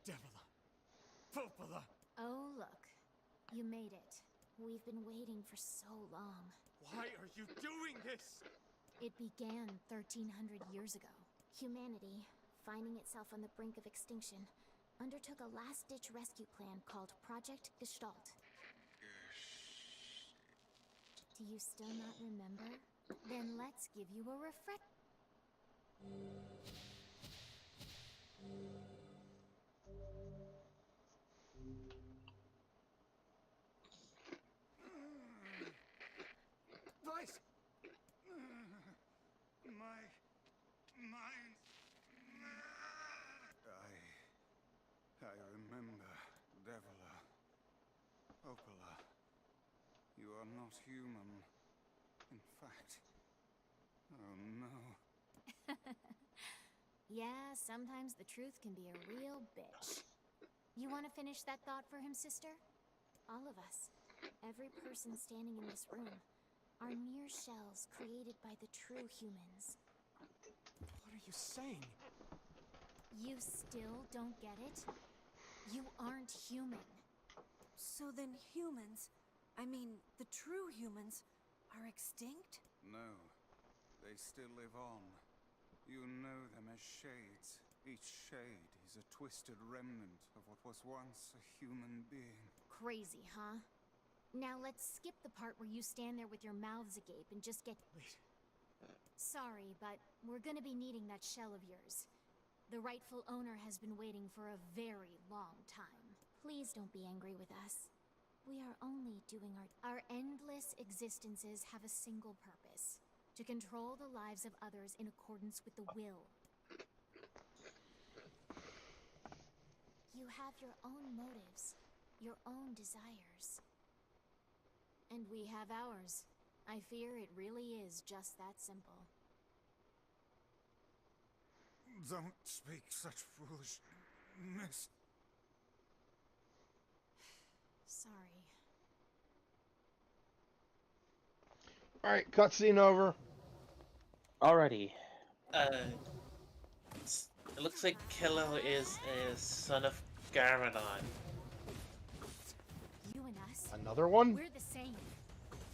Devila. Popala. Oh, look. You made it. We've been waiting for so long. Why are you doing this? It began 1,300 years ago. Humanity, finding itself on the brink of extinction, undertook a last-ditch rescue plan called Project Gestalt. Do you still not remember? Then let's give you a Vice! My mind. I remember, Devila. Opala. You are not human. In fact. Oh no. Yeah, sometimes the truth can be a real bitch. You want to finish that thought for him, sister? All of us, every person standing in this room, are Nier shells created by the true humans. What are you saying? You still don't get it? You aren't human. So then humans, I mean the true humans, are extinct? No. They still live on. You know them as shades. Each shade is a twisted remnant of what was once a human being. Crazy, huh? Now let's skip the part where you stand there with your mouths agape and just get... Wait. Sorry, but we're gonna be needing that shell of yours. The rightful owner has been waiting for a very long time. Please don't be angry with us. We are only doing our endless existences have a single purpose. To control the lives of others in accordance with the will. You have your own motives, your own desires. And we have ours. I fear it really is just that simple. Don't speak such foolishness. Sorry. Alright, cutscene over. Alrighty. It looks like Kilo is a son of Garmadon. You and us, Another one? we're the same.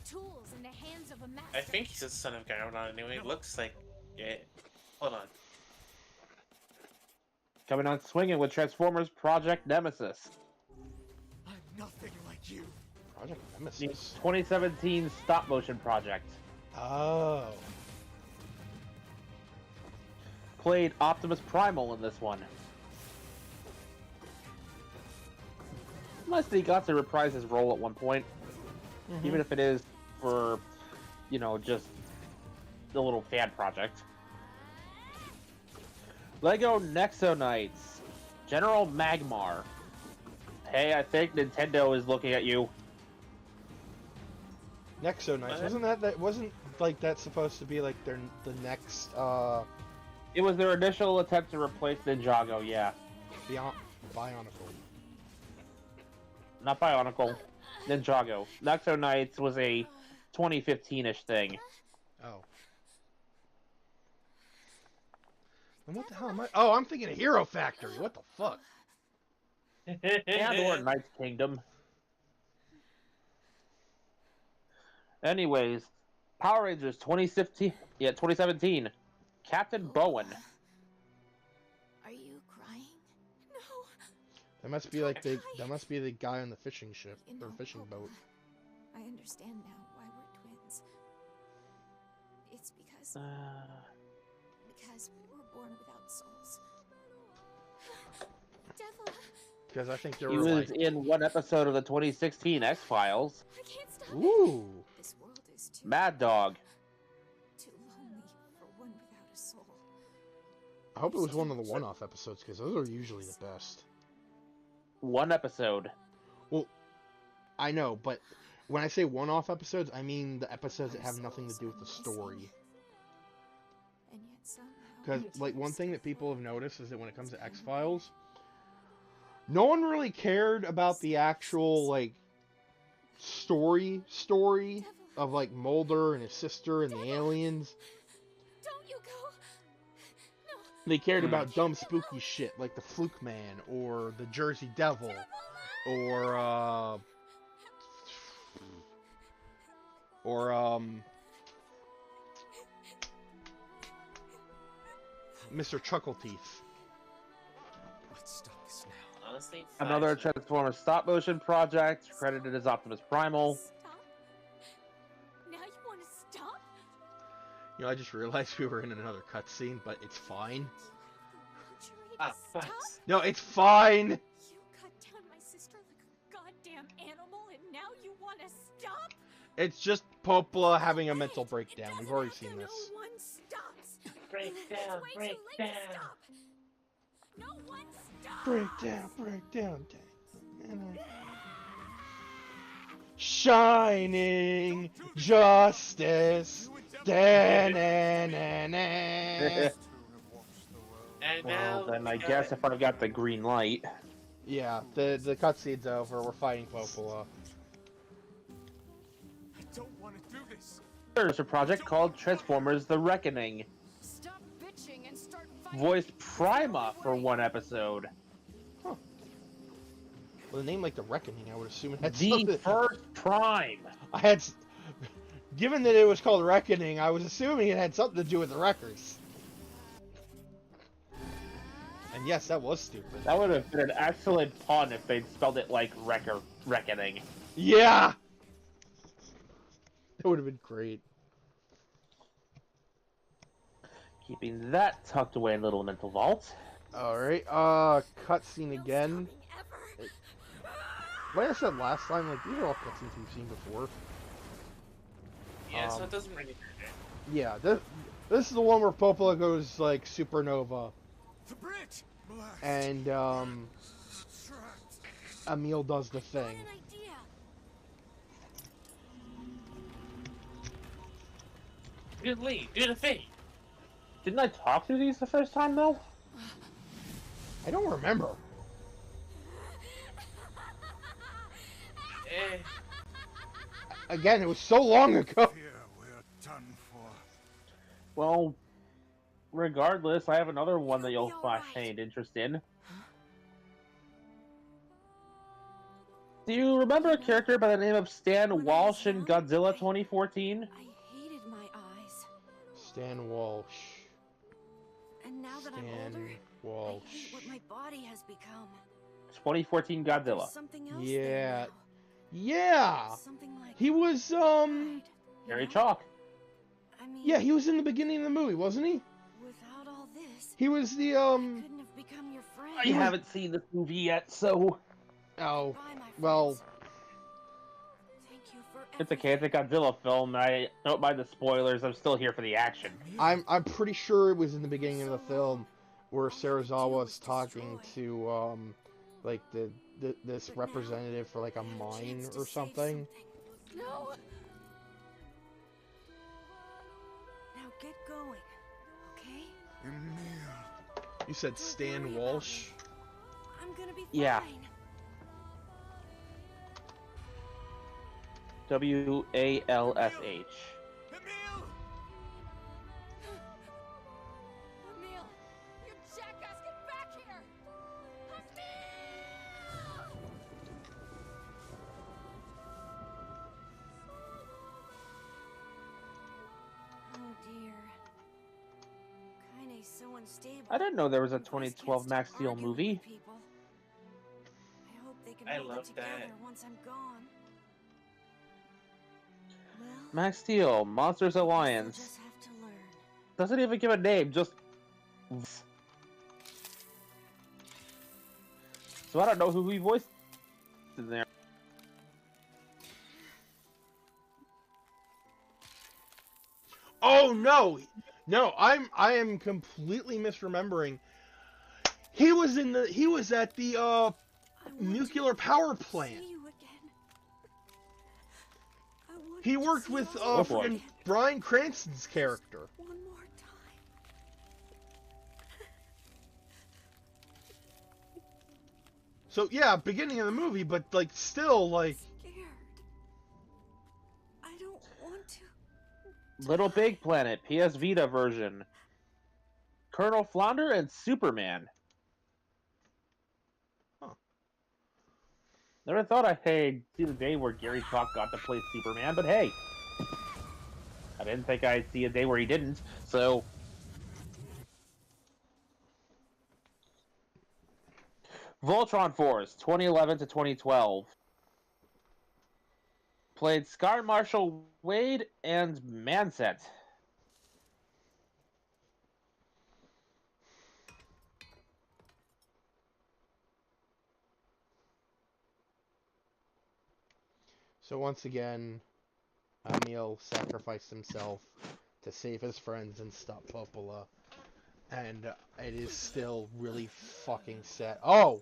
Tools in the hands of a master. I think he's a son of Garmadon anyway. It looks like it. Hold on. Coming on swinging with Transformers Project Nemesis. I'm nothing like you. Project The Nemesis. 2017 stop motion project. Oh. Played Optimus Primal in this one. Unless he got to reprise his role at one point. Even if it is for, you know, just the little fan project. Lego Nexo Knights. General Magmar. Hey, I think Nintendo is looking at you. Nexo Knights. Wasn't like that supposed to be like the next It was their initial attempt to replace Ninjago, yeah. Bionicle. Not Bionicle. Ninjago. Nexo Knights was a 2015-ish thing. Oh. And what the hell am I? Oh, I'm thinking of Hero Factory. What the fuck? And or Knights Kingdom. Anyways, Power Rangers 2017. Captain Bowen. Are you crying? No. That must be like that must be the guy on the fishing ship or fishing boat. I understand now why we're twins. It's because we were born without souls. Devil, Because I think there He were was like in one episode of the 2016 X-Files. I can't stop. ooh. this world is too Mad Dog. too lonely for one without a soul. I hope it was one of the one-off episodes because those are usually the best. One episode. Well, I know, but when I say one-off episodes, I mean the episodes that have nothing to do with the story. And yet somehow Because, like, one thing that people have noticed is that when it comes to X-Files, no one really cared about the actual, like, story of, like, Mulder and his sister and the aliens. Don't you go. No. They cared about dumb, spooky shit, like the Fluke Man, or the Jersey Devil, or Mr. Chuckleteeth. Let's stop this now. Honestly, Another fine. Transformers stop motion project, credited as Optimus Primal. Stop. Now you want to stop? You know, I just realized we were in another cutscene, but it's fine. Ah, fuck. No, it's fine! You cut down my sister like a goddamn animal, and now you want to stop? It's just Popola having a mental breakdown. We've already seen this. No one stops. Break down, It's way break too late to down. stop. No one stops. Break down. Shining justice. Da-na-na-na. And Well, now, then I guess if I've got the green light. Yeah, the cutscene's over. We're fighting Popola. I don't want to do this. There's a project called Transformers: The Reckoning. Stop bitching and start fighting. Voiced Prima for one episode. With a name like The Reckoning, I would assume it had The something. first Prime. Given that it was called Reckoning, I was assuming it had something to do with the Wreckers. And yes, that was stupid. That would have been an excellent pun if they'd spelled it like Reckoning. Yeah! That would have been great. Keeping that tucked away in Little Mental Vault. Alright, cutscene again. Like I said last time, like, these are all cutscenes we've seen before. yeah, so it doesn't really matter. Yeah, this is the one where Popola goes, like, supernova. The bridge. Blast. And, Trapped. Emil does the thing. An idea. Good lead, do the thing. Didn't I talk through these the first time, though? I don't remember. Eh, Again, it was so long ago. Here we're done for. Well, regardless, I have another one that you'll You'll be find alright. interest in. Do you remember a character by the name of Stan Walsh in Godzilla 2014? I hated my eyes. Stan Walsh. And now that I'm Stan older, I Walsh. hate what my body has become. 2014 Godzilla. There's something else Yeah. there Yeah! now. Something like He was, pride, Gary you know? Chalk. I mean, yeah, he was in the beginning of the movie, wasn't he? without all this, He was the, I couldn't have become your friend. I haven't seen this movie yet, so oh, Goodbye, my well, friends. Thank you for it's okay. It's a Godzilla film. I don't mind the spoilers. I'm still here for the action. I'm pretty sure it was in the beginning of the film where Sarazawa's talking to, like, this representative for, like, a mine or something. No. Now get going, okay? Emil. You said Stan Walsh? I'm gonna be fine. Yeah. WALSH. Emil! Emil, you jackass, get back here! Oh dear. Kaine's so unstable. I didn't know there was a You guys 2012 can't Max stop Steel arguing movie. with people. I hope they can I hold it love together that. once I'm gone. Well, Max Steel, Monsters I guess we'll Alliance. just have to learn. Doesn't even give a name, just. So I don't know who he voiced in there. Oh no, I am completely misremembering. He was at the I want nuclear to power see plant. you again. I want He to worked see with all of you boy. freaking again. Bryan Cranston's character. One more time. So yeah, beginning of the movie, but like still like Scared. I don't want to. Little Big Planet, PS Vita version. Colonel Flounder and Superman. Huh. Never thought I'd see the day where Gary Chalk got to play Superman, but hey. I didn't think I'd see a day where he didn't, so. Voltron Force, 2011 to 2012. Played Scar Marshal Wade and Manset. So once again, Emil sacrificed himself to save his friends and stop Popola. And it is still really fucking sad. Oh!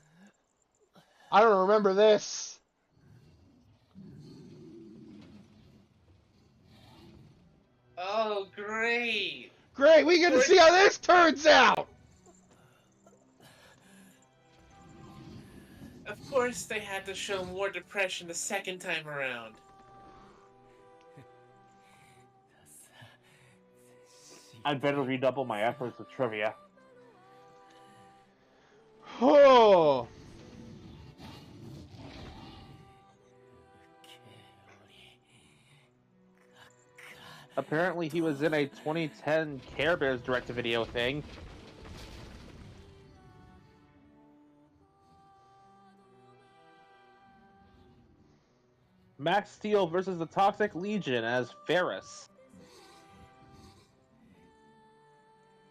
I don't remember this! Oh, great! Great, we get to see how this turns out! Of course they had to show more depression the second time around. I'd better redouble my efforts with trivia. Oh! Apparently he was in a 2010 Care Bears direct-to-video thing. Max Steel versus the Toxic Legion as Ferris.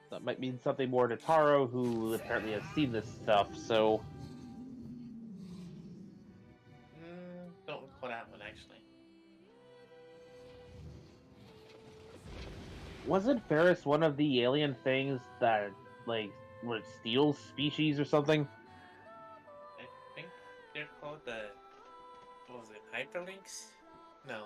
That might mean something more to Taro, who apparently has seen this stuff, so... Don't recall that one, actually. Wasn't Ferris one of the alien things that, like, were Steel's species or something? I think they're called the... what was it? Hyperlinks? No.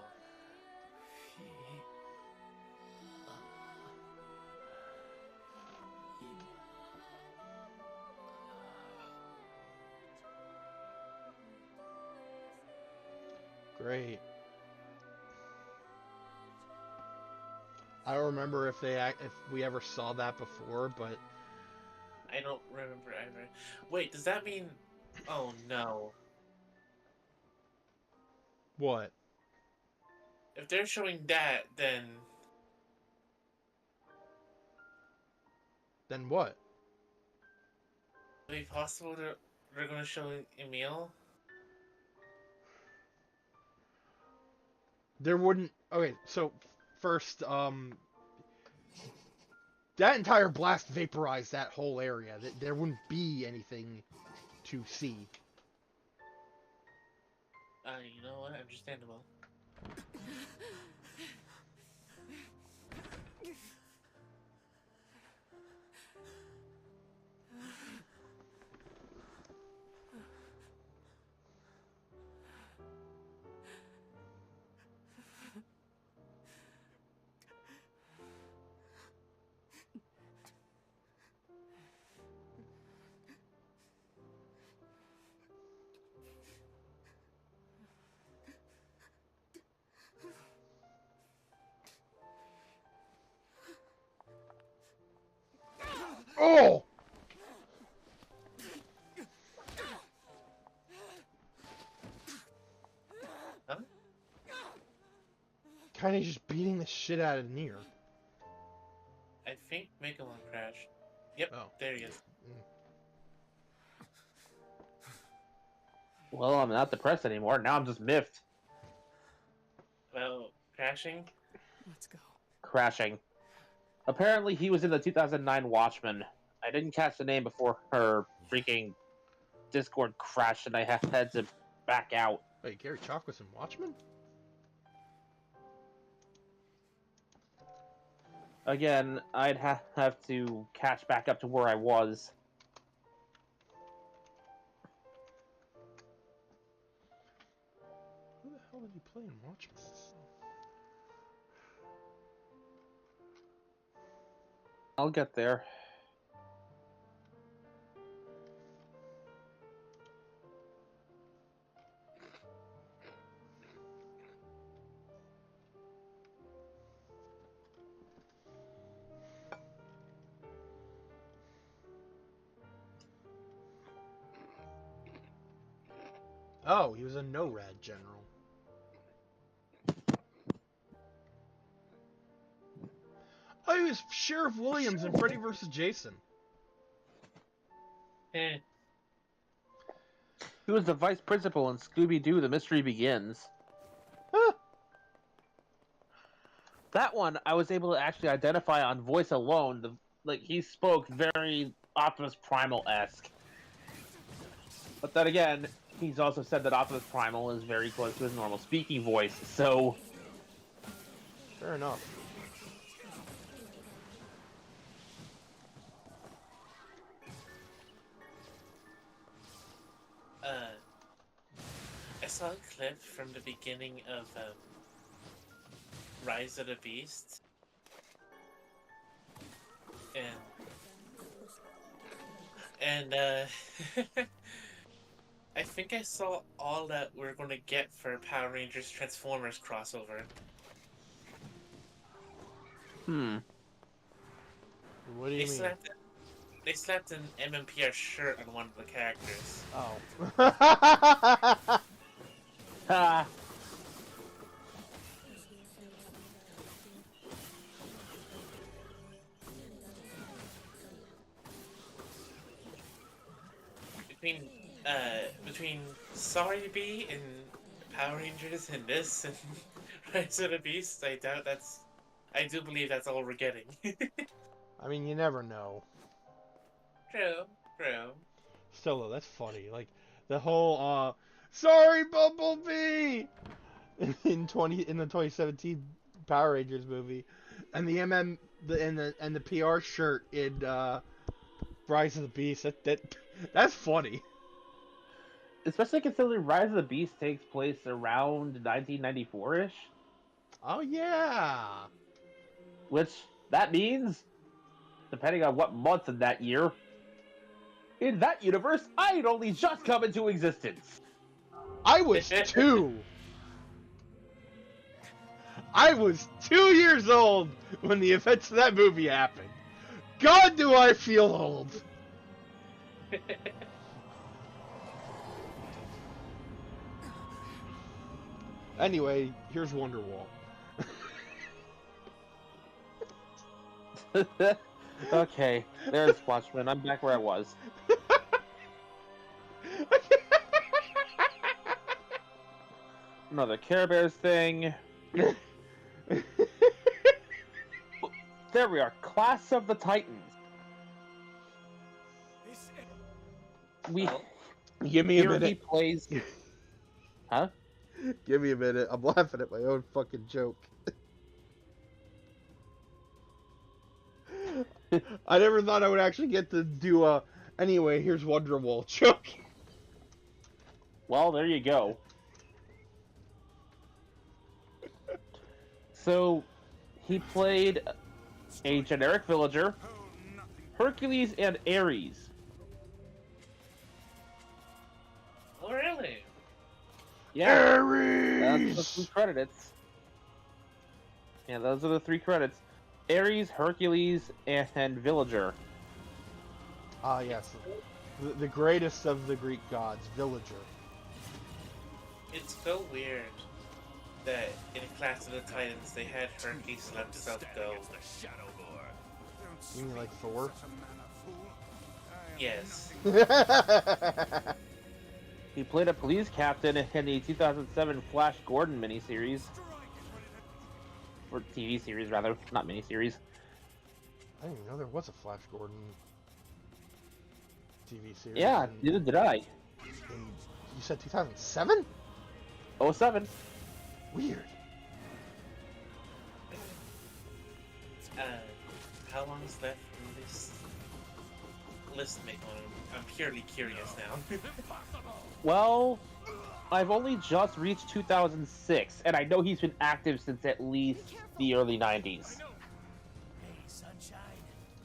Great. I don't remember if we ever saw that before, but I don't remember either. Wait, does that mean... oh no. what? If they're showing that, then... Then what? would it be possible that they're gonna show Emil? There wouldn't. Okay, so first, that entire blast vaporized that whole area. There wouldn't be anything to see. You know what? Understandable. Oh! Huh? Kinda just beating the shit out of Nier. I think Megalon crashed. Yep, Oh. there he is. Well, I'm not depressed anymore. Now I'm just miffed. Well, crashing? Let's go. Crashing. Apparently he was in the 2009 Watchmen. I didn't catch the name before her freaking Discord crashed and I had to back out. Wait, Gary Chalk was in Watchmen? Again, I'd have to catch back up to where I was. Who the hell did he play in Watchmen? I'll get there. Oh, he was a NORAD general. Oh, he was Sheriff Williams in Freddy vs. Jason. Eh. He was the vice principal in Scooby-Doo, The Mystery Begins. That one, I was able to actually identify on voice alone. Like, he spoke very Optimus Primal-esque. But then again, he's also said that Optimus Primal is very close to his normal speaking voice, so... Fair enough. I saw a clip from the beginning of Rise of the Beast, and I think I saw all that we're gonna get for Power Rangers Transformers crossover. What do you mean? They slapped an MMPR shirt on one of the characters. Oh. Ha! Between Sorry to Be and Power Rangers and this and Rise of the Beast, I do believe that's all we're getting. I mean, you never know. True. Still, though, that's funny. Like, the whole, sorry, Bumblebee! in the 2017 Power Rangers movie. And the the PR shirt in, Rise of the Beast. That's funny. Especially considering Rise of the Beast takes place around 1994-ish. Oh, yeah! Which, that means, depending on what month in that year, in that universe, I'd only just come into existence. I was 2! I was 2 years old when the events of that movie happened. God, do I feel old! Anyway, here's Wonderwall. Okay, there's Watchmen. I'm back where I was. Another Care Bears thing. There we are. Class of the Titans. Give me a Here minute. he plays... Huh? Give me a minute. I'm laughing at my own fucking joke. I never thought I would actually get to do a... Anyway, here's Wonderwall joke. Well, there you go. So, he played a generic villager, Hercules, and Ares. Oh, really? Yeah, Ares! that's the 3 credits. Yeah, those are the 3 credits. Ares, Hercules, and Villager. Ah, yes. The greatest of the Greek gods, Villager. It's so weird that in Clash of the Titans they had Hercules let himself go. You mean like Thor? Yes. He played a police captain in the 2007 Flash Gordon miniseries. Or TV series, rather. Not miniseries. I didn't even know there was a Flash Gordon TV series. Yeah, neither did I. You said 2007? 07. Weird. How long is left from this list make on? I'm purely curious now. Well, I've only just reached 2006, and I know he's been active since at least the early 90s.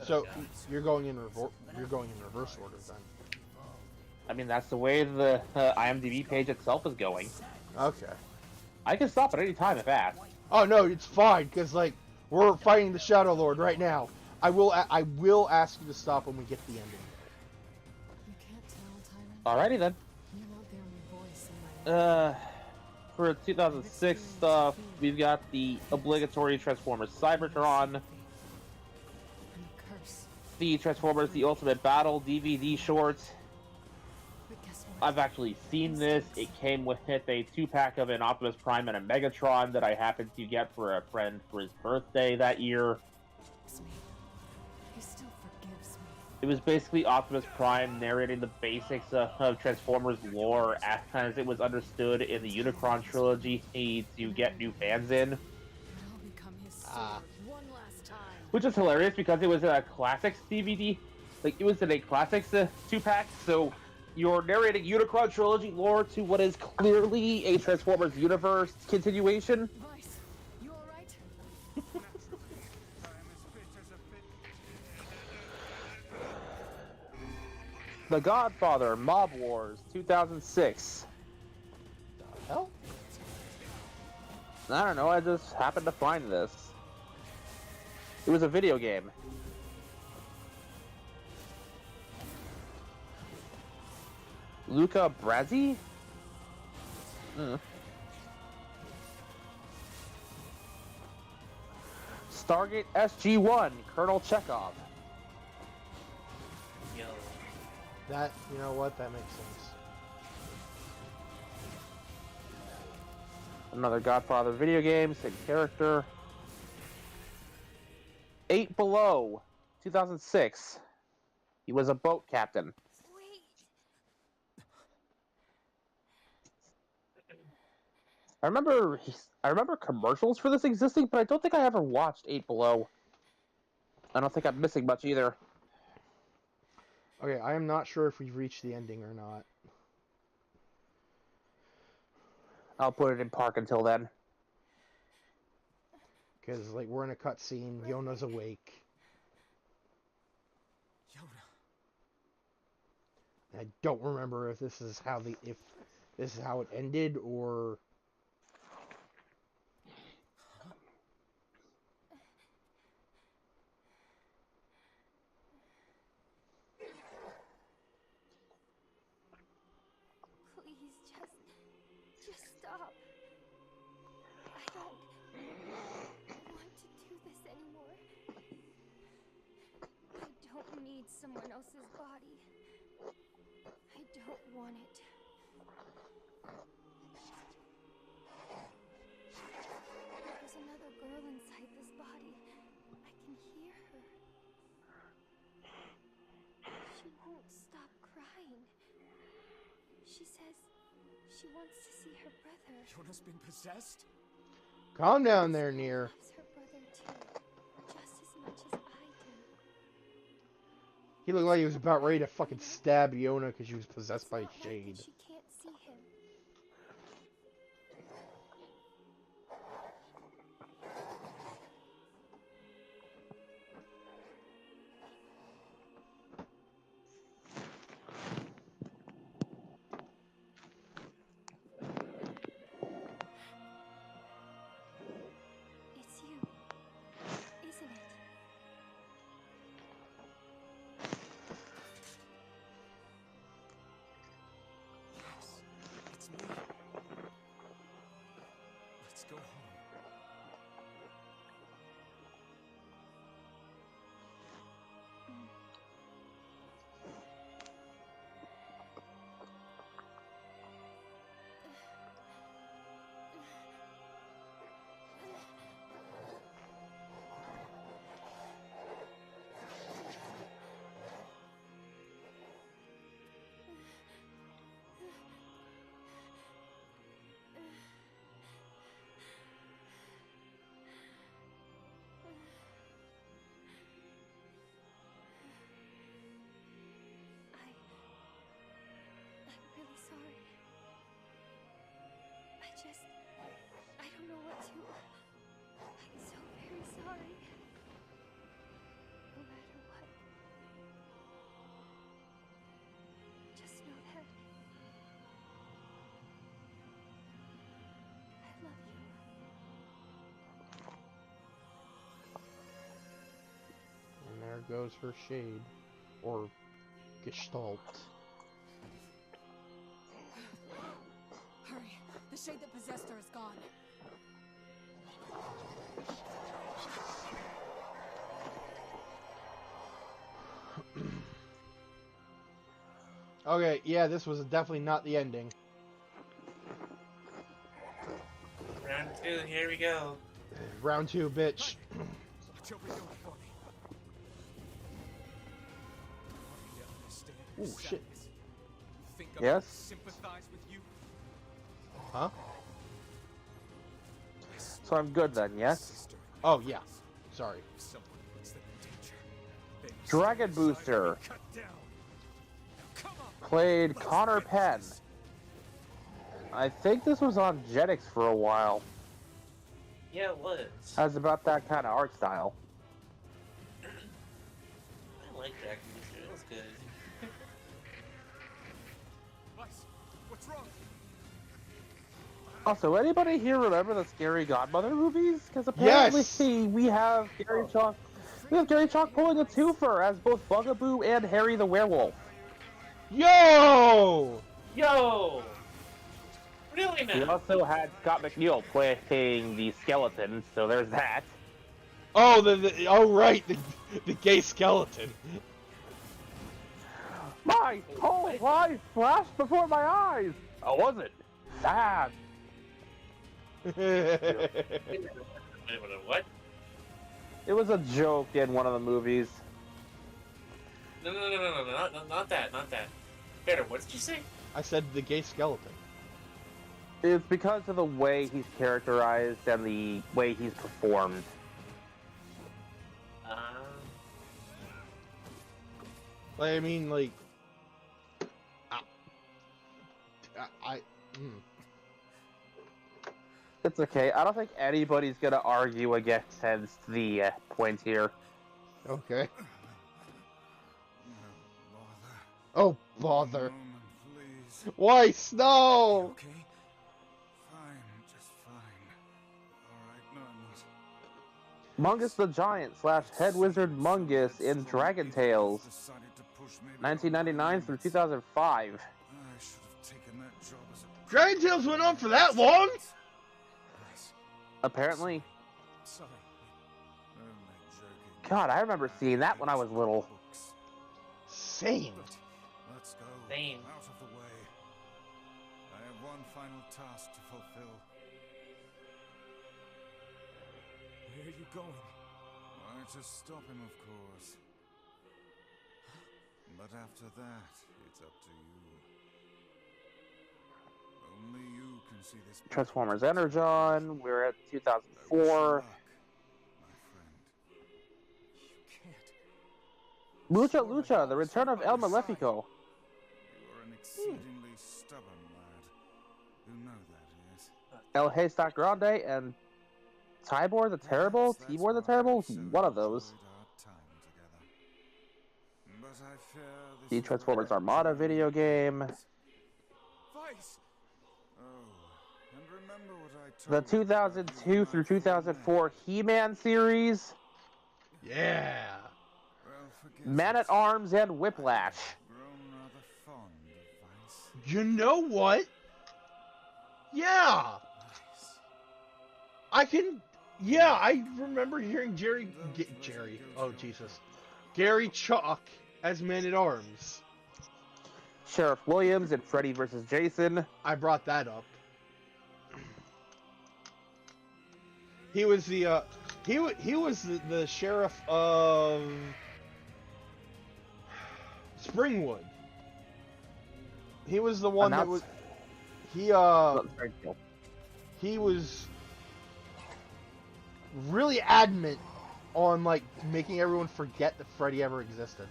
So you're going in reverse order then. I mean, that's the way the IMDb page itself is going. Okay. I can stop at any time if asked. Oh no, it's fine because like we're fighting the Shadow Lord right now. I will ask you to stop when we get to the ending. You can't tell, Tyrant. Alrighty then. You're not the only voice in my... For 2006 stuff, we've got the obligatory Transformers Cybertron, And a curse. the Transformers The Ultimate Battle DVD shorts. But guess what? I've actually seen this. It came with a 2-pack of an Optimus Prime and a Megatron that I happened to get for a friend for his birthday that year. Me. He still forgives me. It was basically Optimus Prime narrating the basics of Transformers lore as it was understood in the Unicron trilogy to get new fans in. But I'll become his sword Ah. one last time. Which is hilarious because it was a Classics DVD. Like, it was in a Classics 2-pack, so you're narrating Unicron trilogy lore to what is clearly a Transformers universe continuation. Vice, you alright? Naturally, I am as fit as a fit. The Godfather, Mob Wars, 2006. The hell? I don't know, I just happened to find this. It was a video game. Luca Brasi? Stargate SG-1, Colonel Chekhov. Yo. That, you know what? That makes sense. Another Godfather video game, same character. 8 Below, 2006. He was a boat captain. Wait. I remember commercials for this existing, but I don't think I ever watched 8 Below. I don't think I'm missing much either. Okay, I am not sure if we've reached the ending or not. I'll put it in park until then. Because, like, we're in a cutscene, Yona's awake. Yona. I don't remember if this is how it ended, or... Please, just stop. I don't want to do this anymore. I don't need someone else's body. I don't want it. There's another girl inside this body. I can hear her. She won't stop crying. She says she wants to see her brother. Yona's been possessed? Calm down there, Nier. She loves her brother too, just as much as I do. He looked like he was about ready to fucking stab Yona because she was possessed by It's not like Shade. that she can't see him. It's you, isn't it? Yes, it's me. Let's go home. I'm really sorry. I don't know what to. I'm so very sorry. No matter what. Just know that I love you. And there goes her Shade. Or Gestalt. Hurry. The shade that possessed her is gone. Okay, yeah, this was definitely not the ending. Round 2, here we go. Round 2, bitch. Watch over Yona for me. Ooh, shit. Think Yes? sympathize with you? Huh? So I'm good then, yes? Oh, yeah. Sorry. Someone puts them in danger. Then Dragon stand aside and Booster. be cut down. Now come on. Played Let's Connor get Penn. this. I think this was on Jetix for a while. Yeah, it was. Has about that kind of art style. I like Dragon Booster. It was good. Vice, what's wrong? Also, anybody here remember the Scary Godmother movies? Because apparently Yes! we have Gary Chalk. We have Gary Chalk pulling a twofer as both Bugaboo and Harry the Werewolf. Yo! Yo! Really We now? also had Scott McNeil playing the skeleton, so there's that. Oh, oh right, the gay skeleton. My whole life flashed before my eyes. Oh, was it? Sad. Wait, what? It was a joke in one of the movies. No, not that, not that. Better, what did you say? I said the gay skeleton. It's because of the way he's characterized and the way he's performed. Like, I mean, like, It's okay. I don't think anybody's gonna argue against the point here. Okay. No, Oh, bother. moment, please. Why, Snow? Okay. Fine, just fine. Alright, no, I'm not. Mungus the Giant / Head Wizard Mungus in Dragon Tales, Decided to push me, but 1999 through 2005. I should have taken that job as a Dragon Tales went on for that long? Nice. Apparently. Sorry. Only joking. God, I remember seeing that when I was little. Books. Same. Let's go. Same. Out of the way. I have one final task to fulfill. Where are you going? Why, to stop him, of course. But after that, it's up to you. Only you can see this. Transformers Energon, we're at I wish you 2004. luck, my friend. You can't. Lucha Lucha, The Return of El Malefico. You are an exceedingly stubborn lad. You know that is. El Haystack Grande and Tybor the Terrible? That's Tibor the why Terrible? I've so One of those. enjoyed our time together. But I fear this The is Transformers where Armada video game. Vice! Oh, and remember what I The told you about 2002 you through and I 2004 He-Man series. Yeah. Well, forget Man-at-Arms and Whiplash. Grown rather fond of Vice. You know what? Yeah. Vice. I can. Yeah, I remember hearing Jerry. Oh, Jesus. Gary Chalk as Man-at-Arms. Sheriff Williams and Freddy vs. Jason. I brought that up. He was the he was the sheriff of Springwood. He was the one that was he was really adamant on like making everyone forget that Freddy ever existed.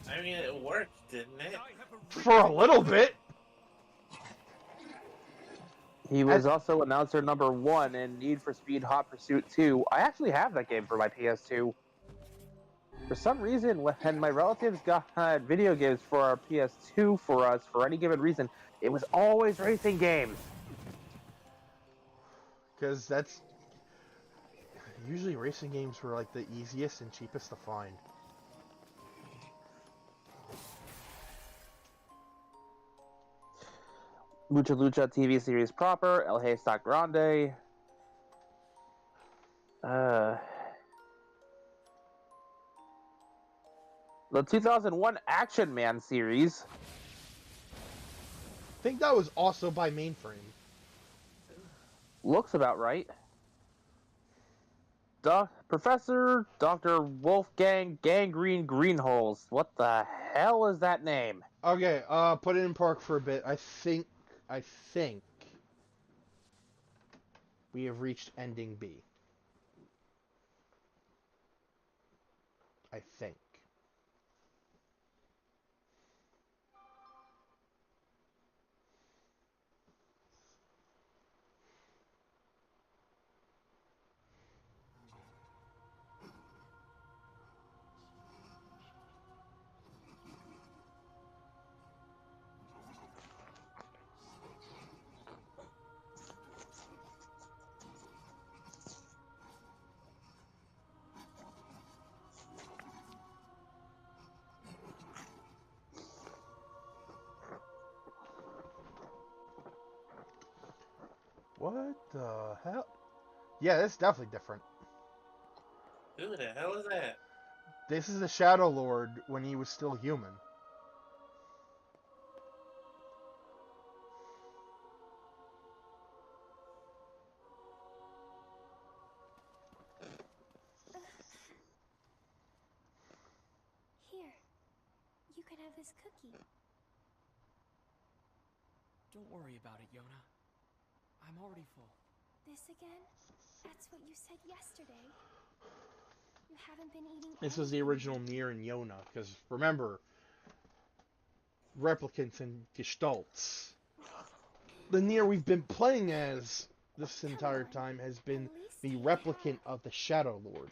I mean, it worked, didn't it? For a little bit. He was also announcer number 1 in Need for Speed Hot Pursuit 2. I actually have that game for my PS2. For some reason, when my relatives got video games for our PS2 for us, for any given reason, it was always racing games. Because that's usually racing games were like the easiest and cheapest to find. Lucha Lucha TV series proper, El Haystack Grande. The 2001 Action Man series. I think that was also by Mainframe. Looks about right. Professor Dr. Wolfgang Gangrene Greenholes. What the hell is that name? Okay, put it in park for a bit. I think we have reached ending B. I think. What the hell? Yeah, this is definitely different. Who the hell is that? This is the Shadow Lord when he was still human. Here, you can have this cookie. Don't worry about it, Yona. I'm already full. This again? That's what you said yesterday. You haven't been eating. This was the anything original yet. Nier and Yona, because remember, replicants and gestalts. The Nier we've been playing as this entire time has been At least the take replicant half. of the Shadow Lord.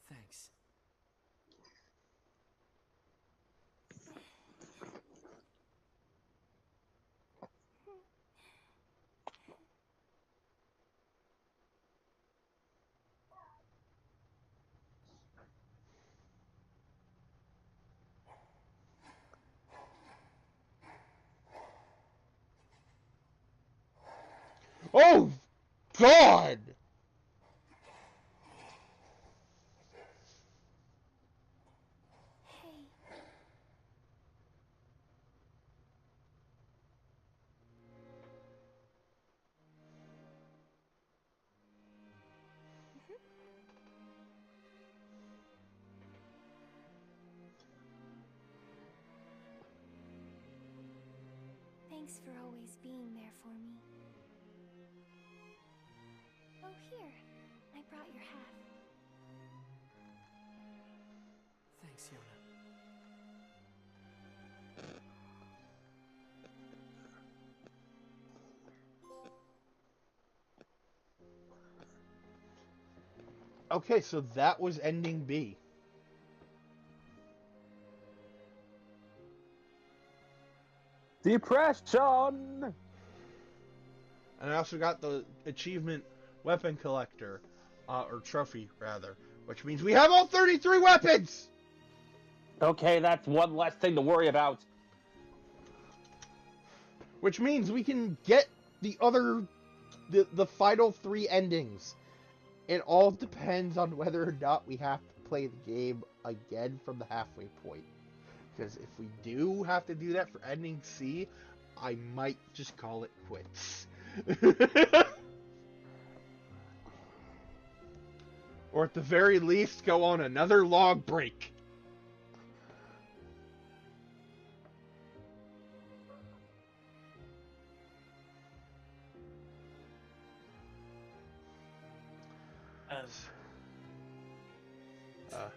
Thanks. Oh, God! Hey, thanks for always being there for me. Oh, here. I brought your hat. Thanks, Yona. Okay, so that was ending B. Depression! And I also got the achievement weapon collector, or trophy rather, which means we have all 33 weapons! Okay, that's one less thing to worry about. Which means we can get the final 3 endings. It all depends on whether or not we have to play the game again from the halfway point. Because if we do have to do that for ending C, I might just call it quits. Or at the very least, go on another long break.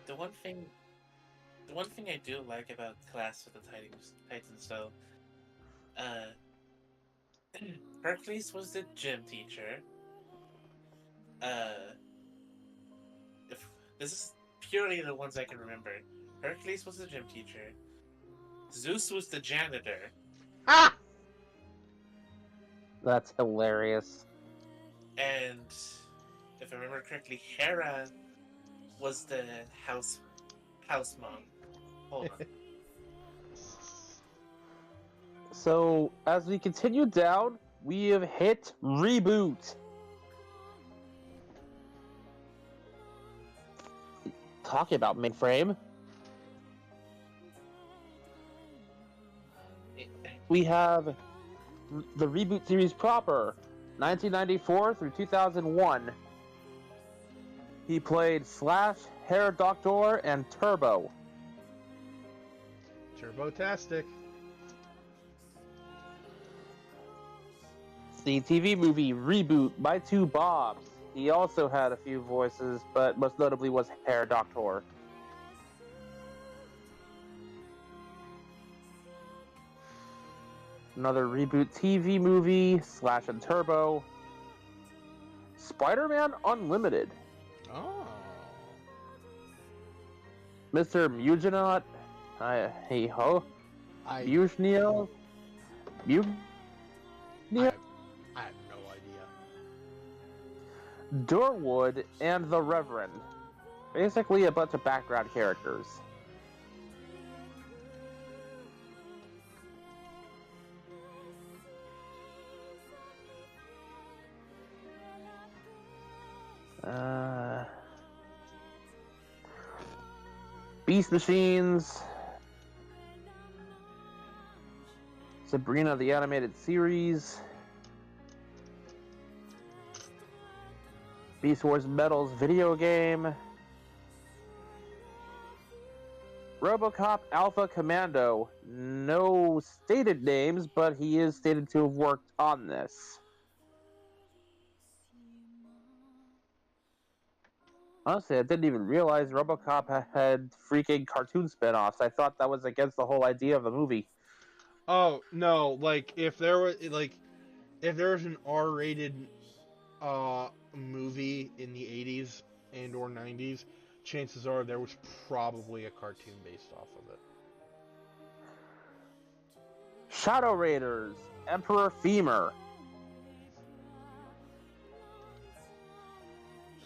The one thing I do like about Class of the Titans, though, Hercules was the gym teacher. If this is purely the ones I can remember, Hercules was the gym teacher. Zeus was the janitor. Ah! That's hilarious. And if I remember correctly, Hera was the house mom. Hold on. So, as we continue down, we have hit reboot. Talking about mainframe, we have the reboot series proper, 1994 through 2001. He played Slash, Hair Doctor, and Turbo. Turbotastic. The TV movie Reboot by Two Bobs. He also had a few voices, but most notably was Hair Doctor. Another Reboot TV movie, Slash and Turbo. Spider-Man Unlimited. Oh. Mr. Mugenot. Hey ho. Mugenio. I have no idea. Durwood and the Reverend. Basically a bunch of background characters. Beast Machines. Sabrina the Animated Series. Beast Wars Metals video game. RoboCop Alpha Commando. No stated names, but he is stated to have worked on this. Honestly, I didn't even realize RoboCop had freaking cartoon spin-offs. I thought that was against the whole idea of the movie. Oh no! Like if there was an R-rated movie in the 80s and or 90s, chances are there was probably a cartoon based off of it. Shadow Raiders, Emperor Femur.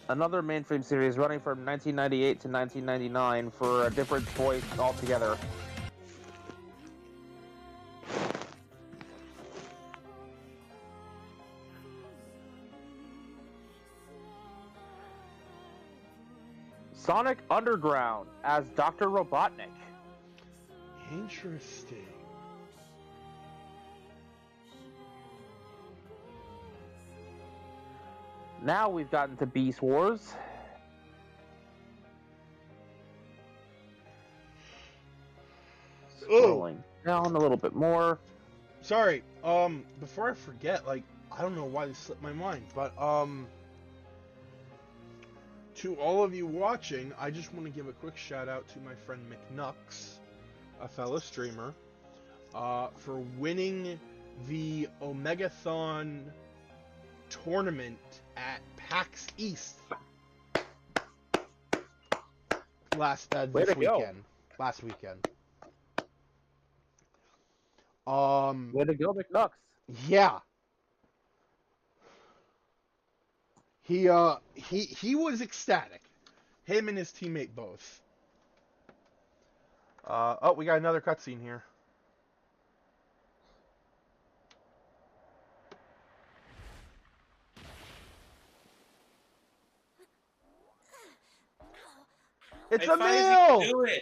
Another mainframe series running from 1998 to 1999 for a different voice altogether. Sonic Underground as Dr. Robotnik. Interesting. Now we've gotten to Beast Wars. Scrolling down a little bit more. Sorry, before I forget, like, I don't know why this slipped my mind, but, to all of you watching, I just want to give a quick shout out to my friend McNux, a fellow streamer, for winning the Omegathon tournament at PAX East last weekend. Way to go, McNux. Yeah. He was ecstatic. Him and his teammate both. Oh, we got another cutscene here. It's a meal! Do it!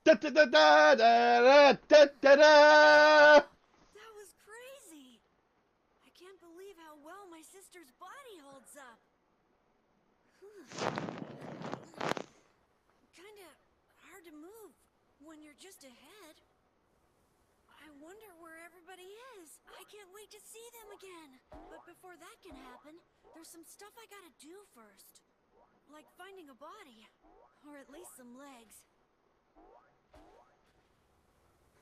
Da, da, da, da, da, da, da, da. That was crazy. I can't believe how well my sister's body holds up. Kinda hard to move when you're just ahead. I wonder where everybody is. I can't wait to see them again. But before that can happen, there's some stuff I gotta do first. Like finding a body. Or at least some legs.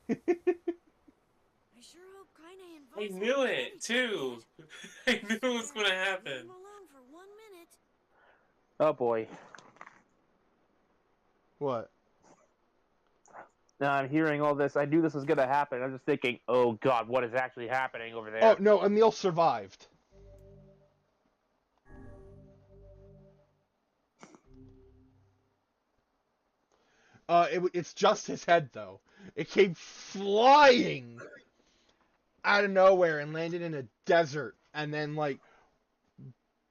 I sure hope Kaine invites I knew it, too. I knew it was gonna happen. Leave him alone for 1 minute. Oh boy. What? Now I'm hearing all this. I knew this was going to happen. I'm just thinking, oh god, what is actually happening over there? Oh, no, Emil survived. It's just his head, though. It came flying out of nowhere and landed in a desert, and then, like,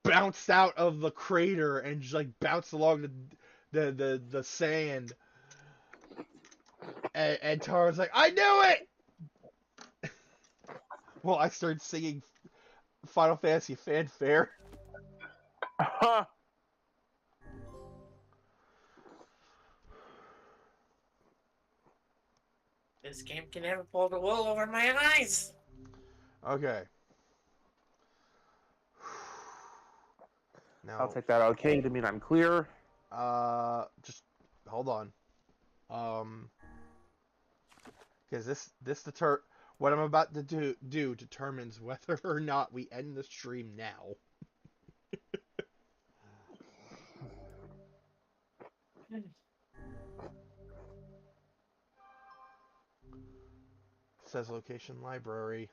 bounced out of the crater and just, like, bounced along the sand. And Tara's like, I knew it! Well, I started singing Final Fantasy fanfare. This game can never pull the wool over my eyes. Okay. I'll Now, take that okay to mean I'm clear. just hold on. Because what I'm about to do determines whether or not we end the stream now. Says location library.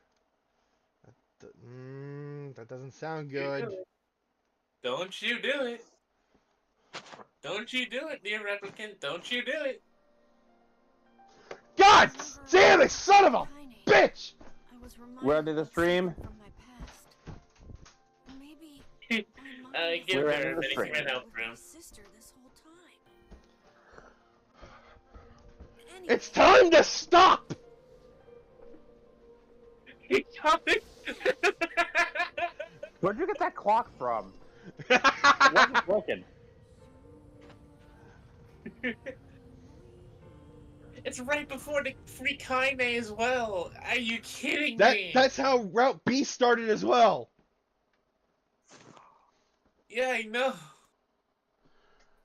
That doesn't sound good. Don't you do it. Don't you do it, dear Replicant. Don't you do it. God damn it, son of a bitch! I was We're reminded ending the of stream. something from my past. Maybe my mom Give We're her ending a the minute. stream. Give her an with outro. my sister this whole time. Anyway, It's time to stop! Where'd you get that clock from? It wasn't broken. It's right before the free Kaine as well. Are you kidding me? That's how Route B started as well. Yeah, I know.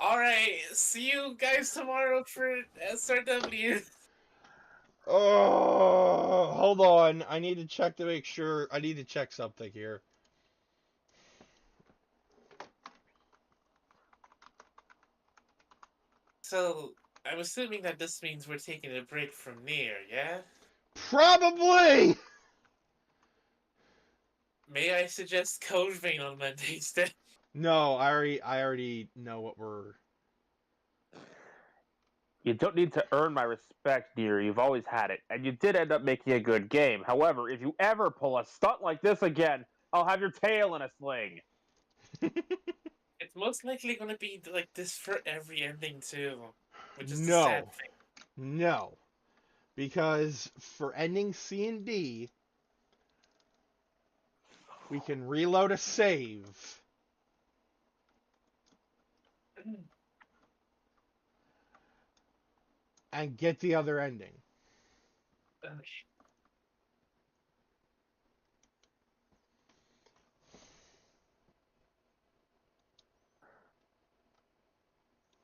Alright, see you guys tomorrow for SRW. Oh, hold on. I need to check to make sure. I need to check something here. So, I'm assuming that this means we're taking a break from Nier, yeah? Probably! May I suggest Code Vein on Mondays then? No, I already know what we're... You don't need to earn my respect, dear. You've always had it, and you did end up making a good game. However, if you ever pull a stunt like this again, I'll have your tail in a sling. It's most likely gonna be like this for every ending too. Which is the No. sad thing. No. Because for ending C and D, we can reload a save. And get the other ending. Okay.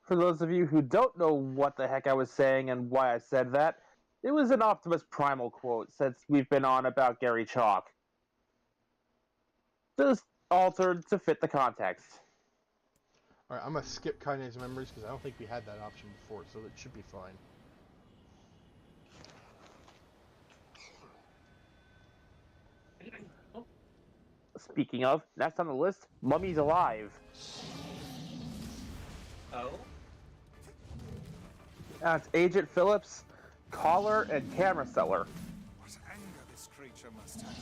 For those of you who don't know what the heck I was saying and why I said that, it was an Optimus Primal quote since we've been on about Gary Chalk. Just altered to fit the context. Alright, I'm going to skip Kaine's memories because I don't think we had that option before, so it should be fine. Speaking of, next on the list, Mummy's Alive. Oh? That's Agent Phillips, caller, and camera seller. What anger this creature must have.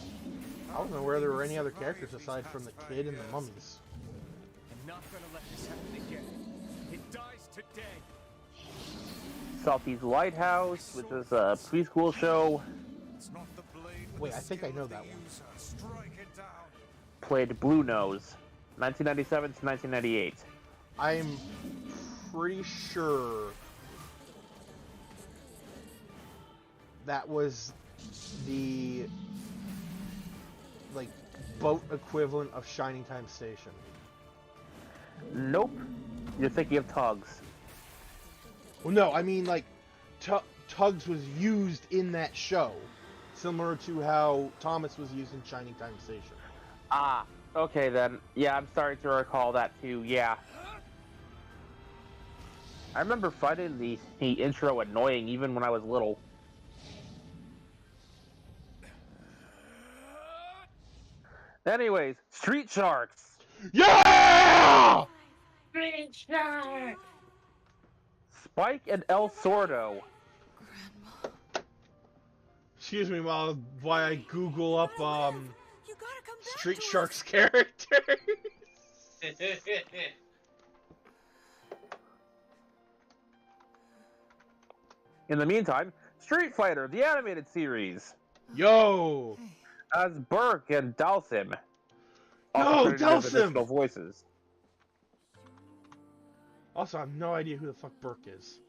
I don't know where there were any other characters aside from the kid and the mummies. I'm not gonna let this happen again. It dies today. Salty's Lighthouse, which is a preschool show. It's not the blade, but Wait, the I think I skill know of the that one. user. Strike it down. Played Blue Nose, 1997 to 1998. I'm pretty sure that was the like boat equivalent of Shining Time Station. Nope. You're thinking of Tugs. Well, no, I mean like Tugs was used in that show, similar to how Thomas was used in Shining Time Station. Ah, okay then. Yeah, I'm starting to recall that too, yeah. I remember finding the intro annoying even when I was little. Anyways, Street Sharks! Yeah! Green Shark! Spike and El Sordo. Excuse me while I Google up You gotta come back Street to us. Sharks characters. In the meantime, Street Fighter, the animated series. Yo! As Burke and Dalsim. Also No, credited as additional Delsum! voices. Also, I have no idea who the fuck Burke is.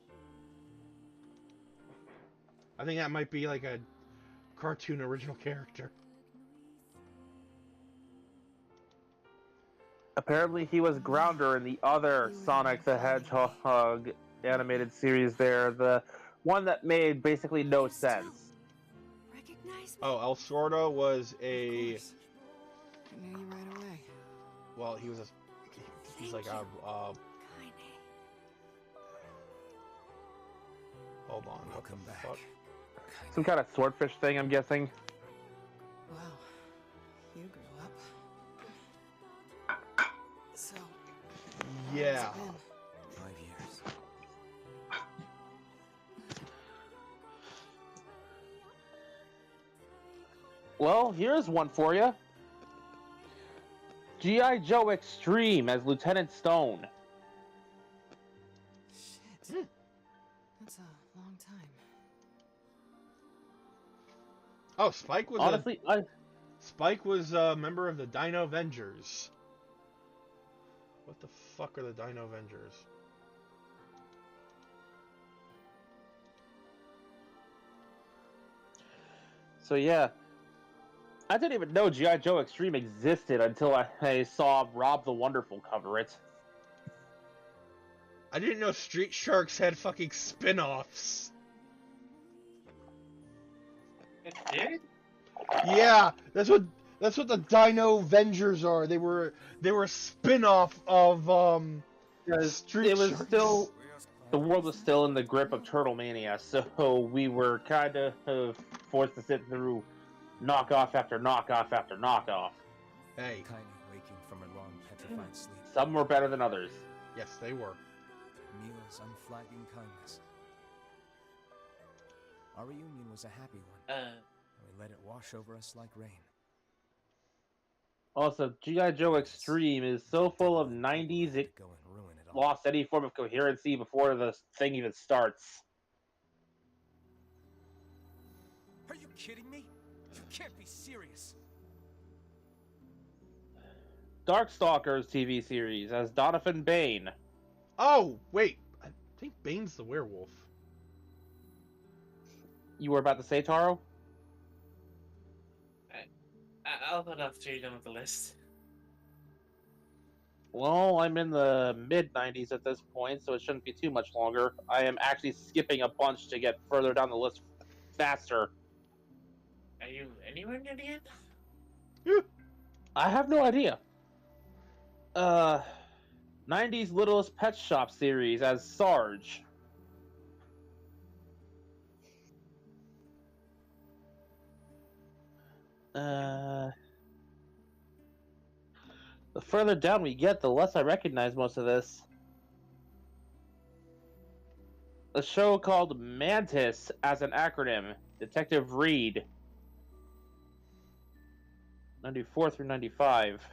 I think that might be like a cartoon original character. Apparently, he was Grounder in the other Sonic the Hedgehog animated series there, the one that made basically no sense. Recognize me? Oh, El Sordo was Of a... course. I knew you right away. Well, he's like a... Kaine. hold on. What Welcome the back. fuck? Some kind of swordfish thing, I'm guessing. Wow. You grew up. So, Yeah. how's it been? 5 years. Well, here's one for you. G.I. Joe Extreme as Lieutenant Stone. Shit. That's a long time. Oh, Spike was Honestly, Spike was a member of the Dino Avengers. What the fuck are the Dino Avengers? So yeah, I didn't even know G.I. Joe Extreme existed until I saw Rob the Wonderful cover it. I didn't know Street Sharks had fucking spin-offs. It did? Yeah, that's what the Dino Avengers are. They were a spin-off of Because Street it was Sharks. still, the world was still in the grip of Turtle Mania, so we were kind of forced to sit through knockoff after knockoff after knockoff. Hey, Kaine waking from her long petrified sleep. Some were better than others. yes, they were. Mila's unflagging kindness. Our reunion was a happy one. We let it wash over us like rain. Also, G.I. Joe Extreme is so full of 90s, it Go and ruin it all. lost any form of coherency before the thing even starts. Are you kidding me? You can't be serious. Darkstalkers TV series as Donovan Bane. Oh, wait. I think Bane's the werewolf. You were about to say, Taro? I'll put after you're done with the list. Well, I'm in the mid-90s at this point, so it shouldn't be too much longer. I am actually skipping a bunch to get further down the list faster. Are you anywhere near the end? I have no idea. 90s Littlest Pet Shop series as Sarge. The further down we get, the less I recognize most of this. A show called Mantis as an acronym. Detective Reed. 94 through 95.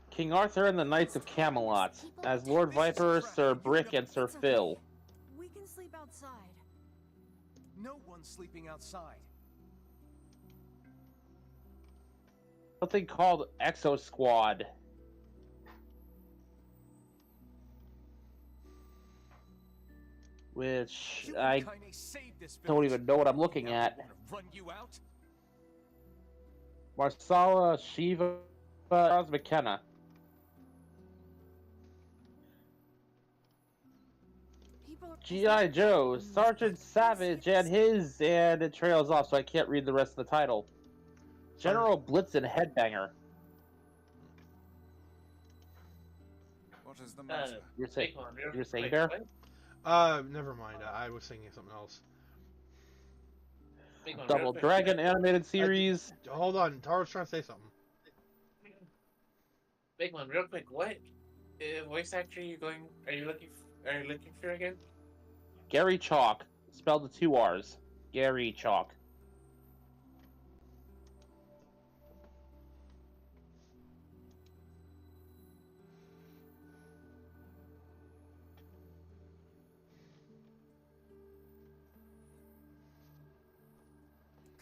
King Arthur and the Knights of Camelot as Lord Viper, Sir Brick, and Sir Phil. We can sleep outside. No one's sleeping outside. Something called Exo Squad. Which You I and Kaine saved this don't village. even know what I'm looking Now at. they wanna run you out? Marsala, Shiva, Charles McKenna. People are G.I. Joe, Sergeant Savage, and it trails off, so I can't read the rest of the title. General Blitzen Headbanger. What is the matter? You're saying, Big one, real you're saying quick, Bear? what? Never mind. I was thinking of something else. Big one, real Double quick. Dragon animated series. Hold on, Taro's trying to say something. Big one, real quick. What voice actor are you looking for again? Gary Chalk, spelled with 2 R's. Gary Chalk.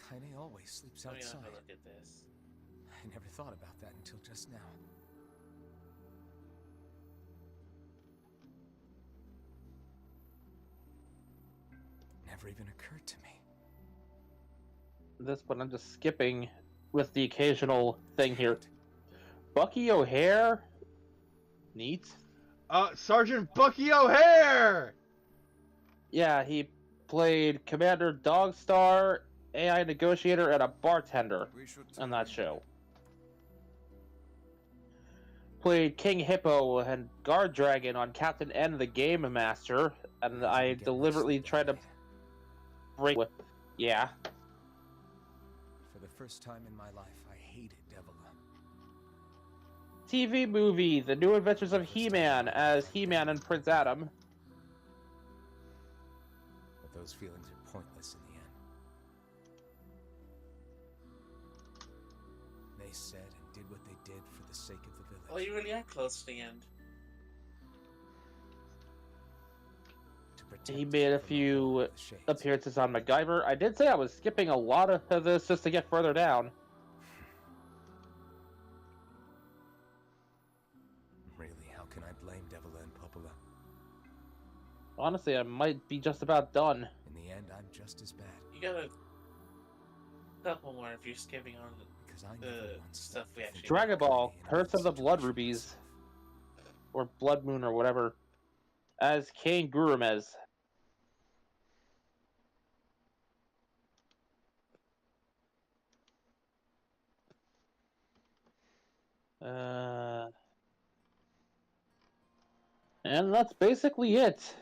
Kaine always sleeps Let me outside. have a look at this. I never thought about that until just now. Never even occurred to me. This one I'm just skipping with the occasional thing here. Bucky O'Hare? Neat. Sergeant Bucky O'Hare! Yeah, he played Commander Dogstar, AI negotiator, and a bartender on that show. Played King Hippo and Guard Dragon on Captain N the Game Master, and I deliberately tried to break with. Yeah. For the first time in my life, I hated Devila. TV movie: The New Adventures of He-Man as He-Man and Prince Adam. But those feelings are pointless in the end. They said and did what they did for the sake of the village. Oh, you really are close to the end. He made a few appearances on MacGyver. I did say I was skipping a lot of this just to get further down. Really, how can I blame Devila and Popola? Honestly, I might be just about done. In the end, I'm just as bad. You got a couple more if you're skipping on Because I the stuff we actually. Dragon Ball, Curse of the Blood Rubies. Or Blood Moon or whatever. As Kane Gurumez. And that's basically it.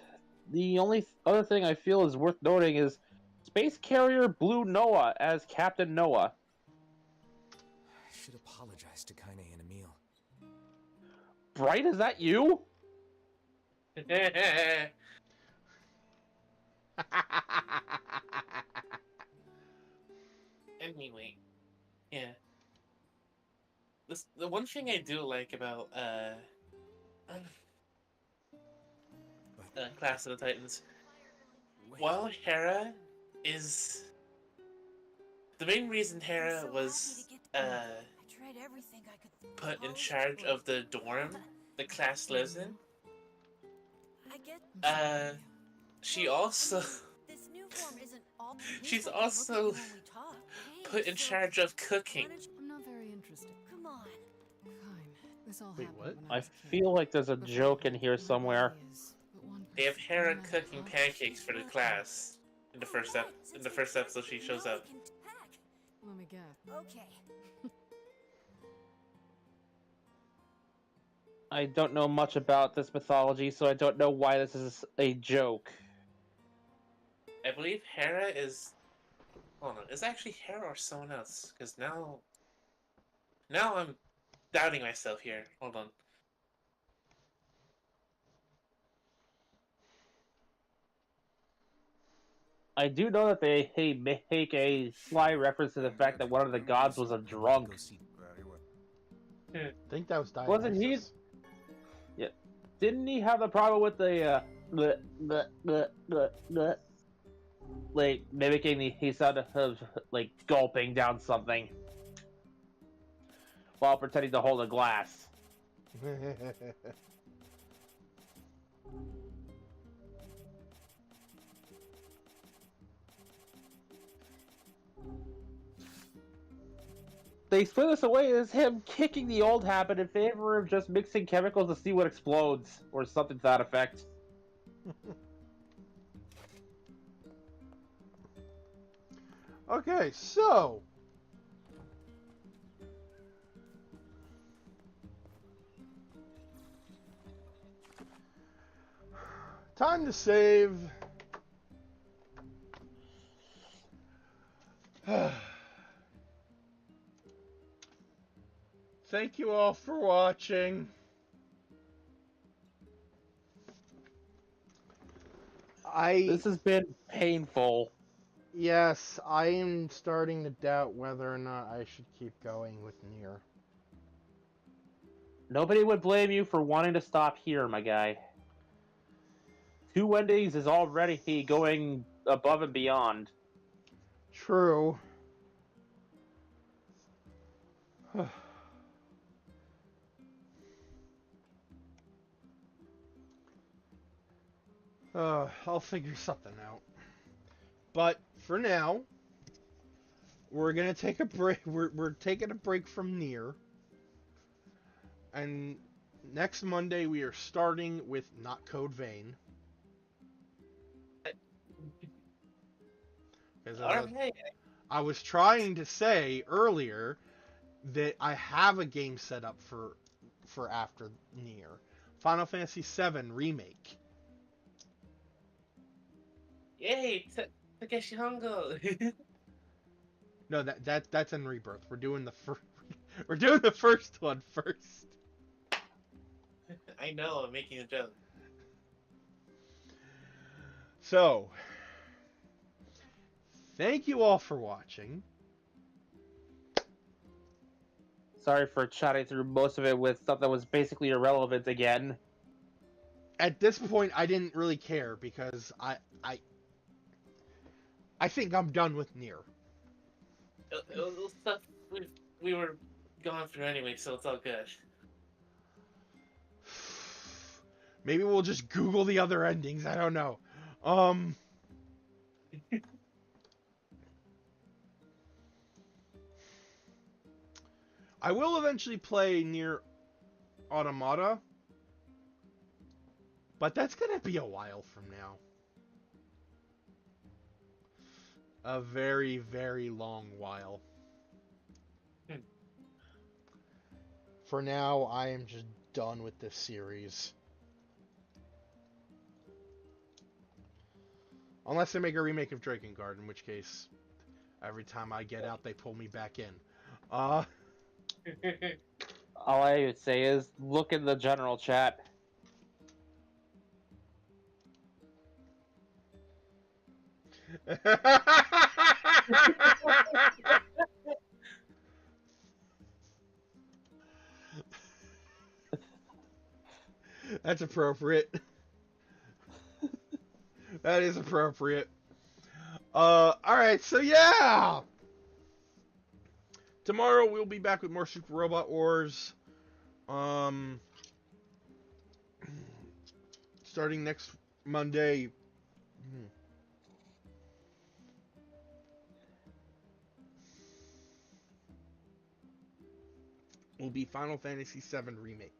The only other thing I feel is worth noting is Space Carrier Blue Noah as Captain Noah. I should apologize to Kaine and Emil. Bright, is that you? Anyway, yeah. The one thing I do like about Clash of the Titans, while Hera is the main reason Hera was put in charge of the dorm the class lives in, she also she's also put in charge of cooking. I'm not very interested. Come on. Fine. This all Wait, happened what? when I was feel like there's a But joke in here somewhere. They have Hera cooking pancakes for the class in the first episode she shows up. Let me guess. Okay. I don't know much about this mythology, so I don't know why this is a joke. I believe Hera is. Hold on, is it actually Hera or someone else? Because now I'm doubting myself here. Hold on. I do know that they make a sly reference to the fact that one of the gods was a drunk. I think that was Dionysus. Wasn't he? Yeah. Didn't he have the problem with the like mimicking the sound of like gulping down something while pretending to hold a glass? They split us away as him kicking the old habit in favor of just mixing chemicals to see what explodes, or something to that effect. Okay, so time to save. Thank you all for watching. This has been painful. Yes, I am starting to doubt whether or not I should keep going with Nier. Nobody would blame you for wanting to stop here, my guy. 2 Wendy's is already going above and beyond. True. I'll figure something out. But for now, we're gonna take a break. We're taking a break from Nier, and next Monday we are starting with Not Code Vein. Because Alright. I was trying to say earlier that I have a game set up for after Nier, Final Fantasy VII Remake. Yay, Takeshi Hongo. No, that's in Rebirth. We're doing we're doing the first one first. I know, I'm making a joke. So, thank you all for watching. Sorry for chatting through most of it with stuff that was basically irrelevant again. At this point, I didn't really care because I think I'm done with Nier. It was stuff we were going through anyway, so it's all good. Maybe we'll just Google the other endings. I don't know. I will eventually play Nier Automata, but that's gonna be a while from now. A very, very long while. For now, I am just done with this series. Unless they make a remake of Drakengard, in which case, every time I get out, they pull me back in. All I would say is look in the general chat. That's appropriate. That is appropriate. Alright, so yeah! Tomorrow we'll be back with more Super Robot Wars. Starting next Monday. Will be Final Fantasy VII Remake.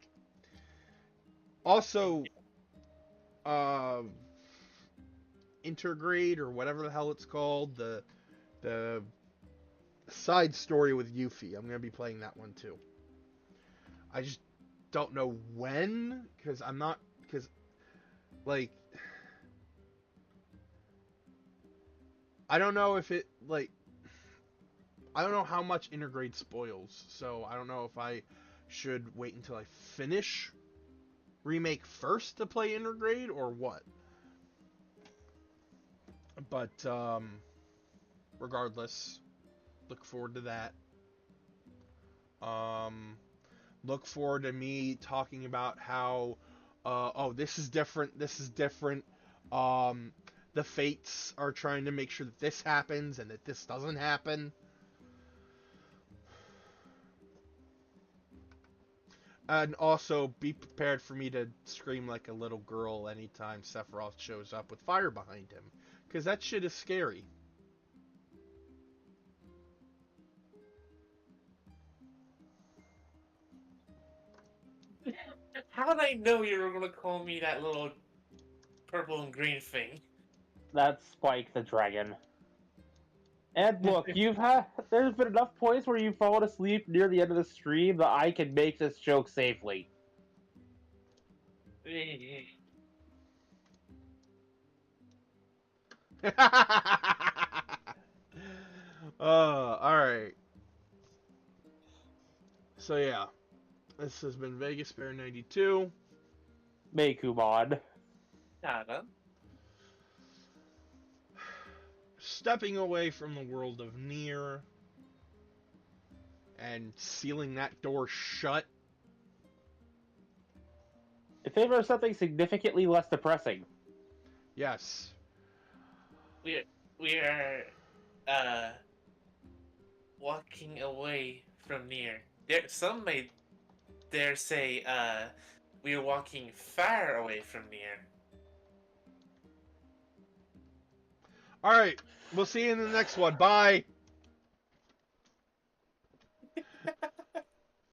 Also, Intergrade or whatever the hell it's called, the side story with Yuffie. I'm gonna be playing that one too. I just don't know when, because like, I don't know if it, like, I don't know how much Intergrade spoils, so I don't know if I should wait until I finish Remake first to play Intergrade or what. But, regardless, look forward to that. Look forward to me talking about how, oh, this is different, the Fates are trying to make sure that this happens and that this doesn't happen. And also, be prepared for me to scream like a little girl anytime Sephiroth shows up with fire behind him. Because that shit is scary. How did I know you were gonna call me that little purple and green thing? That's Spike the Dragon. And look, there's been enough points where you've fallen asleep near the end of the stream that I can make this joke safely. Alright. So yeah. This has been Vegas Bear 92. Meikumon. Nada. Stepping away from the world of Nier and sealing that door shut. In favor of something significantly less depressing. Yes. We are walking away from Nier. Some may dare say, we are walking far away from Nier. All right, we'll see you in the next one. Bye.